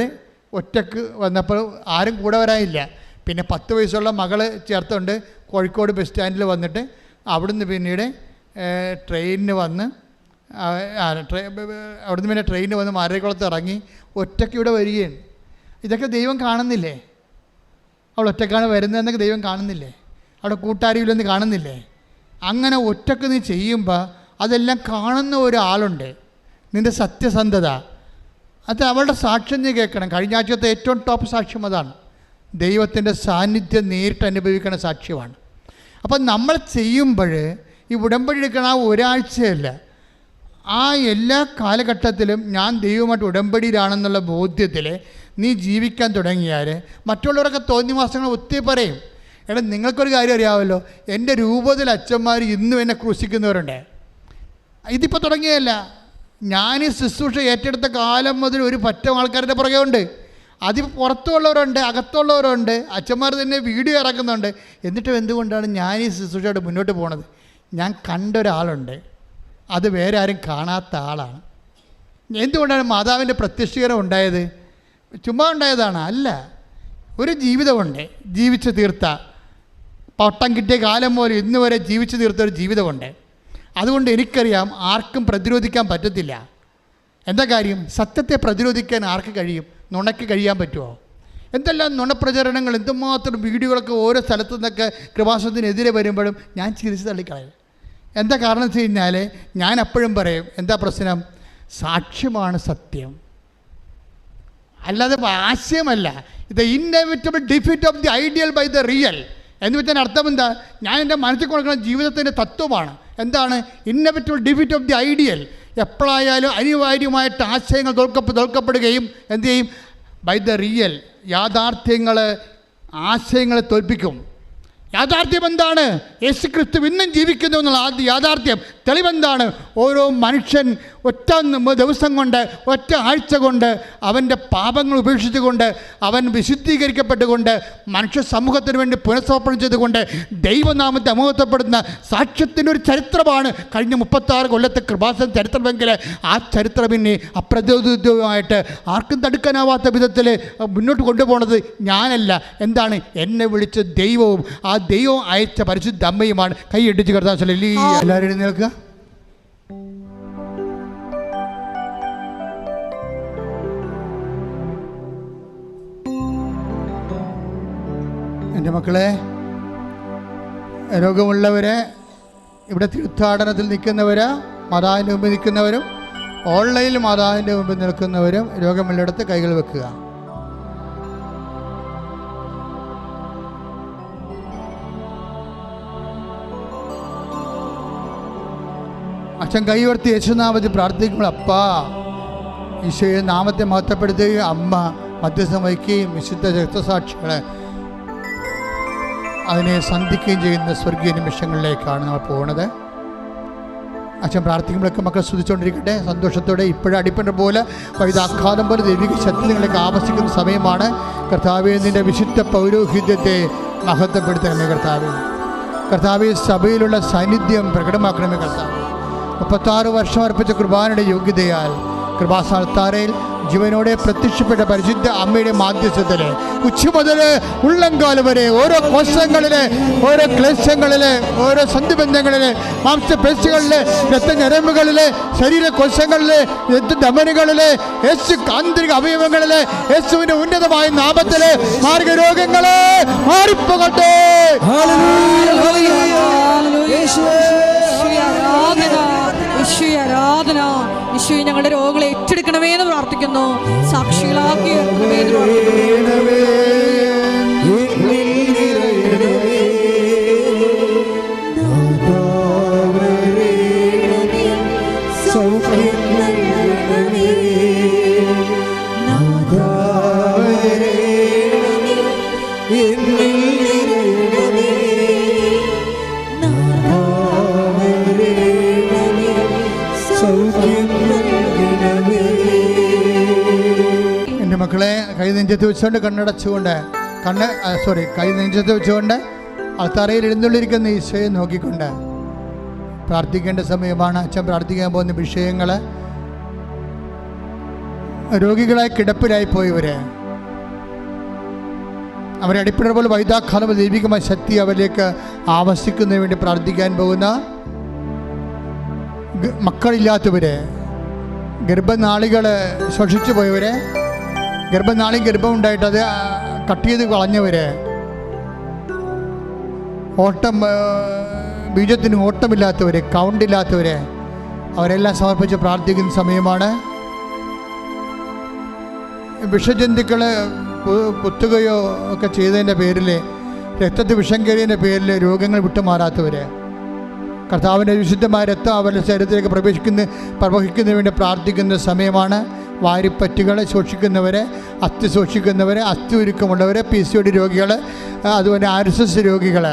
ഒറ്റക്ക് വന്നപ്പോൾ ആരും കൂടെ വരാനില്ല. പിന്നെ 10 വയസ്സുള്ള മകൾ ചേർത്തുകൊണ്ട് കോഴിക്കോട് ബസ് സ്റ്റാൻഡിൽ വന്നിട്ട് അവിടുന്ന് പിന്നീട് ട്രെയിനിന് വന്ന് അവിടുന്ന് പിന്നെ ട്രെയിനിന് വന്ന് മാരേക്കുളത്ത് ഇറങ്ങി ഒറ്റയ്ക്ക് ഇവിടെ വരികയാണ്. ഇതൊക്കെ ദൈവം കാണുന്നില്ലേ? അവൾ ഒറ്റക്കാണ് വരുന്നതെന്നൊക്കെ ദൈവം കാണുന്നില്ലേ? അവിടെ കൂട്ടാരിയില്ലെന്ന് കാണുന്നില്ലേ? അങ്ങനെ ഒറ്റക്ക് നീ ചെയ്യുമ്പോൾ അതെല്ലാം കാണുന്ന ഒരാളുണ്ട്. നിൻ്റെ സത്യസന്ധത, അത് അവളുടെ സാക്ഷ്യം നീ കേൾക്കണം. കഴിഞ്ഞ ആഴ്ചത്തെ ഏറ്റവും ടോപ്പ് സാക്ഷ്യം അതാണ്. ദൈവത്തിൻ്റെ സാന്നിധ്യം നേരിട്ട് അനുഭവിക്കുന്ന സാക്ഷ്യമാണ്. അപ്പം നമ്മൾ ചെയ്യുമ്പോൾ ഈ ഉടമ്പടി എടുക്കണ ആ ഒരാഴ്ചയല്ല, ആ എല്ലാ കാലഘട്ടത്തിലും ഞാൻ ദൈവമായിട്ട് ഉടമ്പടിയിലാണെന്നുള്ള ബോധ്യത്തിൽ നീ ജീവിക്കാൻ തുടങ്ങിയാൽ മറ്റുള്ളവരൊക്കെ തോന്നിവാസങ്ങൾ ഒത്തിരി പറയും. എടാ, നിങ്ങൾക്കൊരു കാര്യം അറിയാമല്ലോ, എൻ്റെ രൂപത്തിൽ അച്ഛന്മാർ ഇന്നും എന്നെ ക്രൂശിക്കുന്നവരുണ്ട്. ഇതിപ്പോൾ തുടങ്ങിയതല്ല. ഞാൻ ഈ ശുശ്രൂഷ ഏറ്റെടുത്ത കാലം മുതൽ ഒരു പറ്റം ആൾക്കാരുടെ പുറകെ ഉണ്ട്. അതിപ്പോൾ പുറത്തുള്ളവരുണ്ട്, അകത്തുള്ളവരുണ്ട്. അച്ഛന്മാർ തന്നെ വീഡിയോ ഇറക്കുന്നുണ്ട്. എന്നിട്ടും എന്തുകൊണ്ടാണ് ഞാൻ ഈ ശുശ്രൂഷയോട് മുന്നോട്ട് പോകുന്നത്? ഞാൻ കണ്ട ഒരാളുണ്ട്, അത് വേറെ ആരും കാണാത്ത ആളാണ്. എന്തുകൊണ്ടാണ് മാതാവിൻ്റെ പ്രത്യക്ഷീകരണം ഉണ്ടായത്? ചുമ്മാ ഉണ്ടായതാണ്? അല്ല. ഒരു ജീവിതമുണ്ട്, ജീവിച്ച് തീർത്ത, പട്ടം കിട്ടിയ കാലം പോലെ ഇന്ന് വരെ ജീവിച്ച് തീർത്ത ഒരു ജീവിതമുണ്ട്. അതുകൊണ്ട് എനിക്കറിയാം ആർക്കും പ്രതിരോധിക്കാൻ പറ്റത്തില്ല. എന്താ കാര്യം? സത്യത്തെ പ്രതിരോധിക്കാൻ ആർക്ക് കഴിയും? നുണയ്ക്ക് കഴിയാൻ പറ്റുമോ? എന്തെല്ലാം നുണപ്രചരണങ്ങൾ, എന്തുമാത്രം വീഡിയോകളൊക്കെ ഓരോ സ്ഥലത്തു നിന്നൊക്കെ കൃപാസനത്തിനെതിരെ വരുമ്പോഴും ഞാൻ ചിരിച്ച് തള്ളിക്കളയും. എന്താ കാരണം വെച്ച് കഴിഞ്ഞാൽ ഞാൻ എപ്പോഴും പറയും, എന്താ പ്രശ്നം? സാക്ഷ്യമാണ് സത്യം, അല്ലാതെ ആശയമല്ല. ഇത് inevitable defeat of the ideal by the real എന്ന് വെച്ചാൽ അർത്ഥം എന്താ? ഞാൻ എൻ്റെ മനസ്സിൽ കൊടുക്കുന്ന ജീവിതത്തിൻ്റെ തത്വമാണ്. എന്താണ്? Inevitable defeat of the ideal. എപ്പോഴായാലും അനിവാര്യമായിട്ട് ആശയങ്ങൾ തോൽക്കപ്പെടുകയും എന്തു ചെയ്യും? ബൈ ദ റിയൽ, യാഥാർത്ഥ്യങ്ങൾ ആശയങ്ങളെ തോൽപ്പിക്കും. യാഥാർത്ഥ്യം എന്താണ്? യേശു ക്രിസ്തു ഇന്നും ജീവിക്കുന്നു എന്നുള്ള ആദ്യ യാഥാർത്ഥ്യം. തെളിവെന്താണ്? ഓരോ മനുഷ്യൻ ഒറ്റ ദിവസം കൊണ്ട്, ഒറ്റ ആഴ്ച കൊണ്ട് അവൻ്റെ പാപങ്ങൾ ഉപേക്ഷിച്ചുകൊണ്ട്, അവൻ വിശുദ്ധീകരിക്കപ്പെട്ടുകൊണ്ട്, മനുഷ്യ സമൂഹത്തിന് വേണ്ടി പുനഃസമർപ്പണം ചെയ്തുകൊണ്ട് ദൈവനാമത്തെ അമഹത്വപ്പെടുന്ന സാക്ഷ്യത്തിൻ്റെ ഒരു ചരിത്രമാണ് കഴിഞ്ഞ 36 കൊല്ലത്തെ കൃപാസന ചരിത്രമെങ്കിൽ ആ ചരിത്രം ഇനി അപ്രതിരോധമായിട്ട് ആർക്കും തടുക്കാനാവാത്ത വിധത്തിൽ മുന്നോട്ട് കൊണ്ടുപോകുന്നത് ഞാനല്ല. എന്താണ്? എന്നെ വിളിച്ച ദൈവവും ആ ദൈവം അയച്ച പരിശുദ്ധ അമ്മയുമാണ്. കൈ ഇടിച്ച് കർത്താവ് എല്ലാവരും എഴുന്നേൽക്കുക. എൻ്റെ മക്കളെ, രോഗമുള്ളവരെ, ഇവിടെ തീർത്ഥാടനത്തിൽ നിൽക്കുന്നവർ, മാതാവിൻ്റെ മുമ്പിൽ നിൽക്കുന്നവരും ഓൺലൈനിൽ മാതാവിൻ്റെ മുമ്പിൽ നിൽക്കുന്നവരും രോഗമുള്ളിടത്ത് കൈകൾ വെക്കുക. അച്ഛൻ കൈവർത്തി യേശുനാമത്തിൽ പ്രാർത്ഥിക്കുമ്പോൾ അപ്പാ ഈശോയെ നാമത്തെ മഹത്വപ്പെടുത്തുകയും അമ്മ മധ്യസ്ഥം വഹിക്കുകയും വിശുദ്ധ രക്തസാക്ഷികളെ അതിനെ സന്ധിക്കുകയും ചെയ്യുന്ന സ്വർഗീയ നിമിഷങ്ങളിലേക്കാണ് നമ്മൾ പോകുന്നത്. അച്ഛൻ പ്രാർത്ഥിക്കുമ്പോഴൊക്കെ മക്കൾ സ്തുതിച്ചുകൊണ്ടിരിക്കട്ടെ സന്തോഷത്തോടെ. ഇപ്പോഴും അടിപ്പണ്ട പോലെ വൈദാഘാതം പോലെ ദൈവിക ശക്തി നിങ്ങളൊക്കെ ആവശ്യിക്കുന്ന സമയമാണ്. കർത്താവേ, നിൻ്റെ വിശുദ്ധ പൗരോഹിത്യത്തെ മഹത്വപ്പെടുത്തണമേ കർത്താവേ. കർത്താവേ, സഭയിലുള്ള സാന്നിധ്യം പ്രകടമാക്കണമേ കർത്താവേ. 36 വർഷം അർപ്പിച്ച കുർബാനയുടെ യോഗ്യതയാൽ കൃപാസ്ഥാനത്താരയിൽ ജീവനോടെ പ്രത്യക്ഷപ്പെട്ട പരിശുദ്ധ അമ്മയുടെ മാധ്യസ്ഥത്തിൽ ഉച്ച മുതൽ ഉള്ളംകാലം വരെ ഓരോ കോശങ്ങളിലെ, ഓരോ ക്ലേശങ്ങളിലെ, ഓരോ സന്ധിബന്ധങ്ങളിലെ, മാംസപേശികളിലെ, രക്തഞരമ്പുകളിലെ, ശരീരകോശങ്ങളിലെ, രക്തധമനികളിലെ, യേശു ആന്തരിക അവയവങ്ങളിലെ യേശുവിൻ്റെ ഉന്നതമായ നാമത്തിലെ മാർഗരോഗങ്ങളെ മാറിപ്പോകട്ടെ. ആരാധന. ഈശോയെ, ഞങ്ങളുടെ രോഗങ്ങളെ ഏറ്റെടുക്കണമേ എന്ന് പ്രാർത്ഥിക്കുന്നു. സാക്ഷികളാക്കി മക്കളെ, കൈ നെഞ്ചത്ത് വെച്ചുകൊണ്ട് കണ്ണടച്ചുകൊണ്ട് കൈ നെഞ്ചത്ത് വെച്ചുകൊണ്ട് അൾത്താരയിൽ എഴുന്നള്ളിരിക്കുന്ന ഈശോയെ നോക്കിക്കൊണ്ട് പ്രാർത്ഥിക്കേണ്ട സമയമാണ്. അച്ഛൻ പ്രാർത്ഥിക്കാൻ പോകുന്ന വിഷയങ്ങൾ രോഗികളായി കിടപ്പിലായി പോയവര്, അവരെ അടിപ്പിടർ പോലെ വൈദാഘാതം ദൈവികമായ ശക്തി അവരിലേക്ക് ആവസിക്കുന്നതിന് വേണ്ടി പ്രാർത്ഥിക്കാൻ പോകുന്ന മക്കളില്ലാത്തവര്, ഗർഭനാളികൾ ശോഷിച്ചു പോയവര്, ഗർഭമുണ്ടായിട്ട് അത് കട്ട് ചെയ്ത് കളഞ്ഞവര്, ബീജത്തിന് ഓട്ടമില്ലാത്തവര്, കൗണ്ടില്ലാത്തവര്, അവരെല്ലാം സമർപ്പിച്ച് പ്രാർത്ഥിക്കുന്ന സമയമാണ്. വിഷജന്തുക്കൾ കുത്തുകയോ ഒക്കെ ചെയ്തതിൻ്റെ പേരിൽ, രക്തത്തിൽ വിഷം കയറിയതിൻ്റെ പേരിൽ രോഗങ്ങൾ വിട്ടുമാറാത്തവര്, കർത്താവിൻ്റെ വിശുദ്ധമായ രക്തം അവരുടെ ശരീരത്തിലേക്ക് പ്രവഹിക്കുന്നതിന് വേണ്ടി പ്രാർത്ഥിക്കുന്ന സമയമാണ്. വാരിപ്പറ്റുകൾ ശോഷിക്കുന്നവരെ, അസ്ഥി ശോഷിക്കുന്നവരെ, അസ്ഥി ഉരുക്കമുള്ളവർ, PCOD രോഗികൾ, അതുപോലെ RSS രോഗികൾ,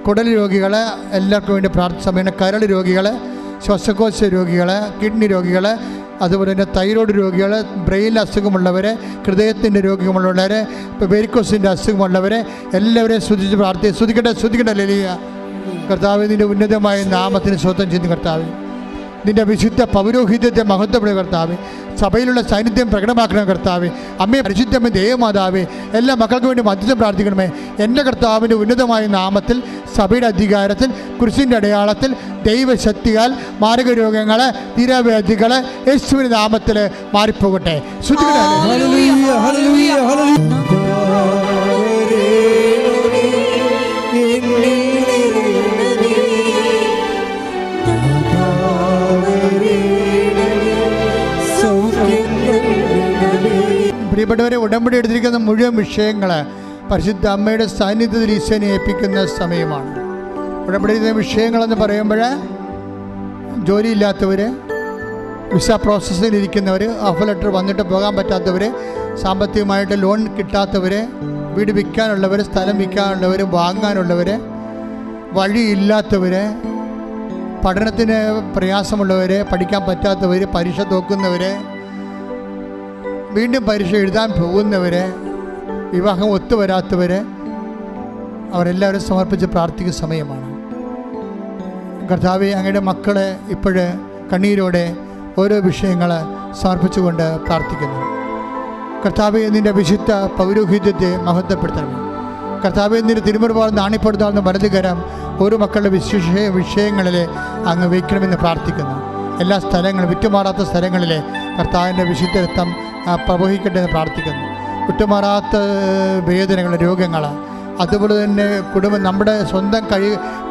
കുടൽ രോഗികൾ, എല്ലാവർക്കും വേണ്ടി പ്രാർത്ഥന സമയമാണ്. കരൾ രോഗികൾ, ശ്വാസകോശ രോഗികൾ, കിഡ്നി രോഗികൾ, അതുപോലെ തന്നെ തൈറോയ്ഡ് രോഗികൾ, ബ്രെയിൻ അസുഖമുള്ളവർ, ഹൃദയത്തിൻ്റെ രോഗമുള്ളവർ, വെരിക്കോസിൻ്റെ അസുഖമുള്ളവർ, എല്ലാവരെയും സ്തുതിക്കട്ടെ. ലലിയ കർത്താവ്, നിൻ്റെ ഉന്നതമായ നാമത്തിന് സ്വന്തം ചെയ്യുന്ന കർത്താവ്, നിൻ്റെ വിശുദ്ധ പൗരോഹിത്യത്തെ മഹത്വപ്പെടുന്ന കർത്താവ്, സഭയിലുള്ള സാന്നിധ്യം പ്രകടമാക്കണം കർത്താവ്. അമ്മയെ പരിശുദ്ധമ്മ ദേവമാതാവേ, എല്ലാ മക്കൾക്ക് വേണ്ടി മധ്യസ്ഥം പ്രാർത്ഥിക്കണമേ. എൻ്റെ കർത്താവിൻ്റെ ഉന്നതമായ നാമത്തിൽ, സഭയുടെ അധികാരത്തിൽ, കുരിശിൻ്റെ അടയാളത്തിൽ, ദൈവശക്തിയാൽ മാരകരോഗങ്ങൾ, തീരാവ്യാധികൾ യേശുവിൻ്റെ നാമത്തിൽ മാറിപ്പോകട്ടെ. പ്രിയപ്പെട്ടവരെ, ഉടമ്പടി എടുത്തിരിക്കുന്ന മുഴുവൻ വിഷയങ്ങൾ പരിശുദ്ധ അമ്മയുടെ സാന്നിധ്യത്തിൽ ഈശോനെ ഏൽപ്പിക്കുന്ന സമയമാണ്. ഉടമ്പടി വിഷയങ്ങളെന്ന് പറയുമ്പോൾ ജോലിയില്ലാത്തവർ, വിസ പ്രോസസ്സിൽ ഇരിക്കുന്നവർ, ഓഫർ ലെറ്റർ വന്നിട്ട് പോകാൻ പറ്റാത്തവർ, സാമ്പത്തികമായിട്ട് ലോൺ കിട്ടാത്തവർ, വീട് വിൽക്കാനുള്ളവർ, സ്ഥലം വിൽക്കാനുള്ളവർ, വാങ്ങാനുള്ളവർ, വഴിയില്ലാത്തവർ, പഠനത്തിന് പ്രയാസമുള്ളവർ, പഠിക്കാൻ പറ്റാത്തവർ, പരീക്ഷ തോക്കുന്നവർ, വീണ്ടും പരീക്ഷ എഴുതാൻ പോകുന്നവർ, വിവാഹം ഒത്തുവരാത്തവർ, അവരെല്ലാവരും സമർപ്പിച്ച് പ്രാർത്ഥിക്കുന്ന സമയമാണ്. കർത്താവേ, അങ്ങയുടെ മക്കളെ ഇപ്പോഴ് കണ്ണീരോടെ ഓരോ വിഷയങ്ങൾ സമർപ്പിച്ചുകൊണ്ട് പ്രാർത്ഥിക്കുന്നു. കർത്താവേ, നിൻ്റെ വിശുദ്ധ പൗരോഹിത്യത്തെ മഹത്വപ്പെടുത്തണമേ. കർത്താവേ, നിൻ്റെ തിരുമുറുപാട് നാണിപ്പെടുത്താവുന്ന വലതുകരം ഓരോ മക്കളുടെ വിഷയങ്ങളിൽ അങ്ങ് വയ്ക്കണമെന്ന് പ്രാർത്ഥിക്കുന്നു. എല്ലാ സ്ഥലങ്ങളും, വിട്ടുമാറാത്ത സ്ഥലങ്ങളിൽ കർത്താവിൻ്റെ വിശുദ്ധ രക്തം പ്രവഹിക്കട്ടെ എന്ന് പ്രാർത്ഥിക്കുന്നു. വിട്ടുമാറാത്ത വേദനകൾ, രോഗങ്ങൾ, അതുപോലെ തന്നെ നമ്മുടെ സ്വന്തം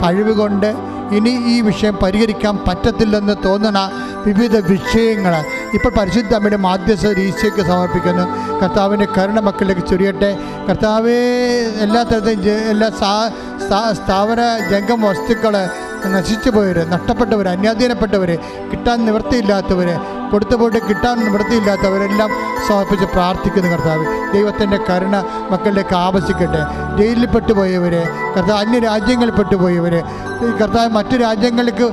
കഴിവ് കൊണ്ട് ഇനി ഈ വിഷയം പരിഹരിക്കാൻ പറ്റത്തില്ലെന്ന് തോന്നുന്ന വിവിധ വിഷയങ്ങൾ ഇപ്പോൾ പരിശുദ്ധ അമ്മയുടെ മാധ്യസ്ഥ ഈശോയ്ക്ക് സമർപ്പിക്കുന്നു. കർത്താവിൻ്റെ കരുണ മക്കളിലേക്ക് ചൊരിയട്ടെ. കർത്താവേ, എല്ലാ തരത്തിലും എല്ലാ സ്ഥാവര ജംഗം വസ്തുക്കൾ നശിച്ചു പോയവർ, നഷ്ടപ്പെട്ടവർ, അന്യാധീനപ്പെട്ടവർ, കിട്ടാൻ നിവൃത്തിയില്ലാത്തവർ, കൊടുത്തു പോയിട്ട് കിട്ടാൻ നിവൃത്തിയില്ലാത്തവരെല്ലാം സമർപ്പിച്ച് പ്രാർത്ഥിക്കുന്നു. കർത്താവ്, ദൈവത്തിൻ്റെ കരുണ മക്കളിലേക്ക് ആവശ്യിക്കട്ടെ. ജയിലിൽ പെട്ടുപോയവർ, കർത്താവ് അന്യ രാജ്യങ്ങളിൽ പെട്ടുപോയവർ, കർത്താവ് മറ്റു രാജ്യങ്ങളിലേക്ക്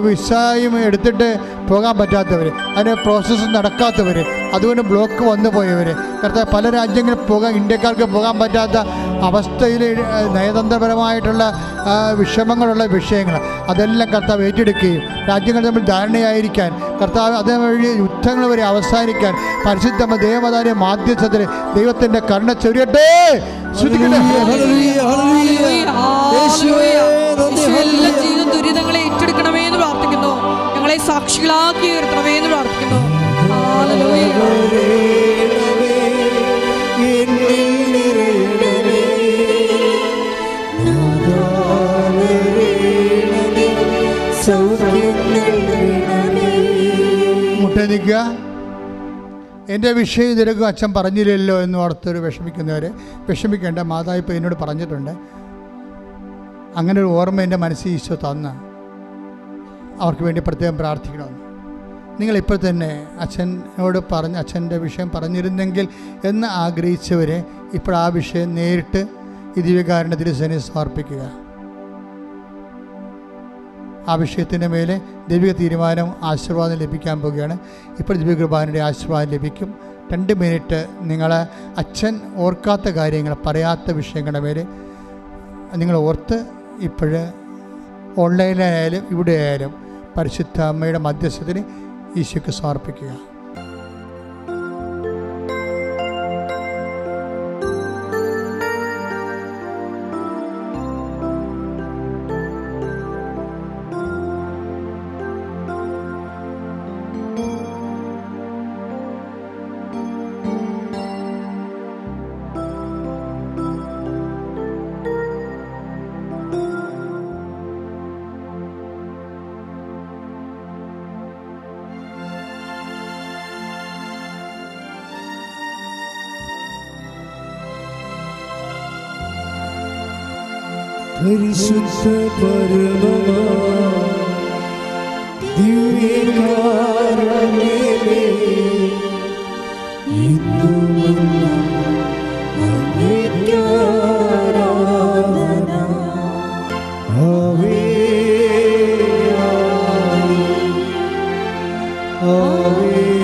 വിസയും എടുത്തിട്ട് പോകാൻ പറ്റാത്തവർ, അതിന് പ്രോസസ്സ് നടക്കാത്തവർ, അതുകൊണ്ട് ബ്ലോക്ക് വന്നു പോയവർ, കർത്താവ് പല രാജ്യങ്ങളിൽ ഇന്ത്യക്കാർക്ക് പോകാൻ പറ്റാത്ത അവസ്ഥയിൽ നയതന്ത്രപരമായിട്ടുള്ള വിഷമങ്ങളുള്ള വിഷയങ്ങൾ അതെല്ലാം കർത്താവ് ഏറ്റെടുക്കുകയും രാജ്യങ്ങൾ തമ്മിൽ ധാരണയായിരിക്കാൻ, കർത്താവ് അതുവഴി യുദ്ധങ്ങൾ വരെ അവസാനിക്കാൻ പരിശുദ്ധ ദേവതാരെ മാധ്യസ്ഥത്തിൽ ദൈവത്തിൻ്റെ കരുണ ചൊരിയട്ടെ. ദുരിതങ്ങളെ ഏറ്റെടുക്കണമേ എന്ന് പ്രാർത്ഥിക്കുന്നു. ഞങ്ങളെ സാക്ഷികളാക്കി ഉയർത്തണമേ എന്ന് പ്രാർത്ഥിക്കുന്നു. മുട്ടനിക്കുക. എൻ്റെ വിഷയം ഇതിലേക്ക് അച്ഛൻ പറഞ്ഞില്ലല്ലോ എന്ന് ഓർത്തൊരു വിഷമിക്കുന്നവരെ വിഷമിക്കേണ്ട. മാതാവ് ഇപ്പോൾ എന്നോട് പറഞ്ഞിട്ടുണ്ട്, അങ്ങനെ ഒരു ഓർമ്മ എൻ്റെ മനസ്സിൽ ഈശോ തന്ന് അവർക്ക് വേണ്ടി പ്രത്യേകം പ്രാർത്ഥിക്കണമെന്ന്. നിങ്ങളിപ്പോൾ തന്നെ അച്ഛനോട് അച്ഛൻ്റെ വിഷയം പറഞ്ഞിരുന്നെങ്കിൽ എന്ന് ആഗ്രഹിച്ചവരെ ഇപ്പോൾ ആ വിഷയം നേരിട്ട് ഈ ദിവ്യകാരുണ്യ തിരുസേനയിൽ സമർപ്പിക്കുക. ആ വിഷയത്തിൻ്റെ മേലെ ദൈവിക തീരുമാനം, ആശീർവാദം ലഭിക്കാൻ പോവുകയാണ്. ഇപ്പോൾ ദിവ്യകൃപാനയുടെ ആശീർവാദം ലഭിക്കും. 2 മിനിറ്റ് നിങ്ങൾ അച്ഛൻ ഓർക്കാത്ത കാര്യങ്ങൾ, പറയാത്ത വിഷയങ്ങളുടെ മേലെ നിങ്ങൾ ഓർത്ത് ഇപ്പോഴ് ഓൺലൈനിലായാലും ഇവിടെ ആയാലും പരിശുദ്ധ അമ്മയുടെ മധ്യസ്ഥത്തിന് ഈശോയ്ക്ക് സമർപ്പിക്കുക. പരിശുദ്ധ പരമമാ ദിവ്യകാരുണ്യമേ, ഇന്നും അങ്ങേക്ക് ആരാധന. ആവേ ആവേ ആവേ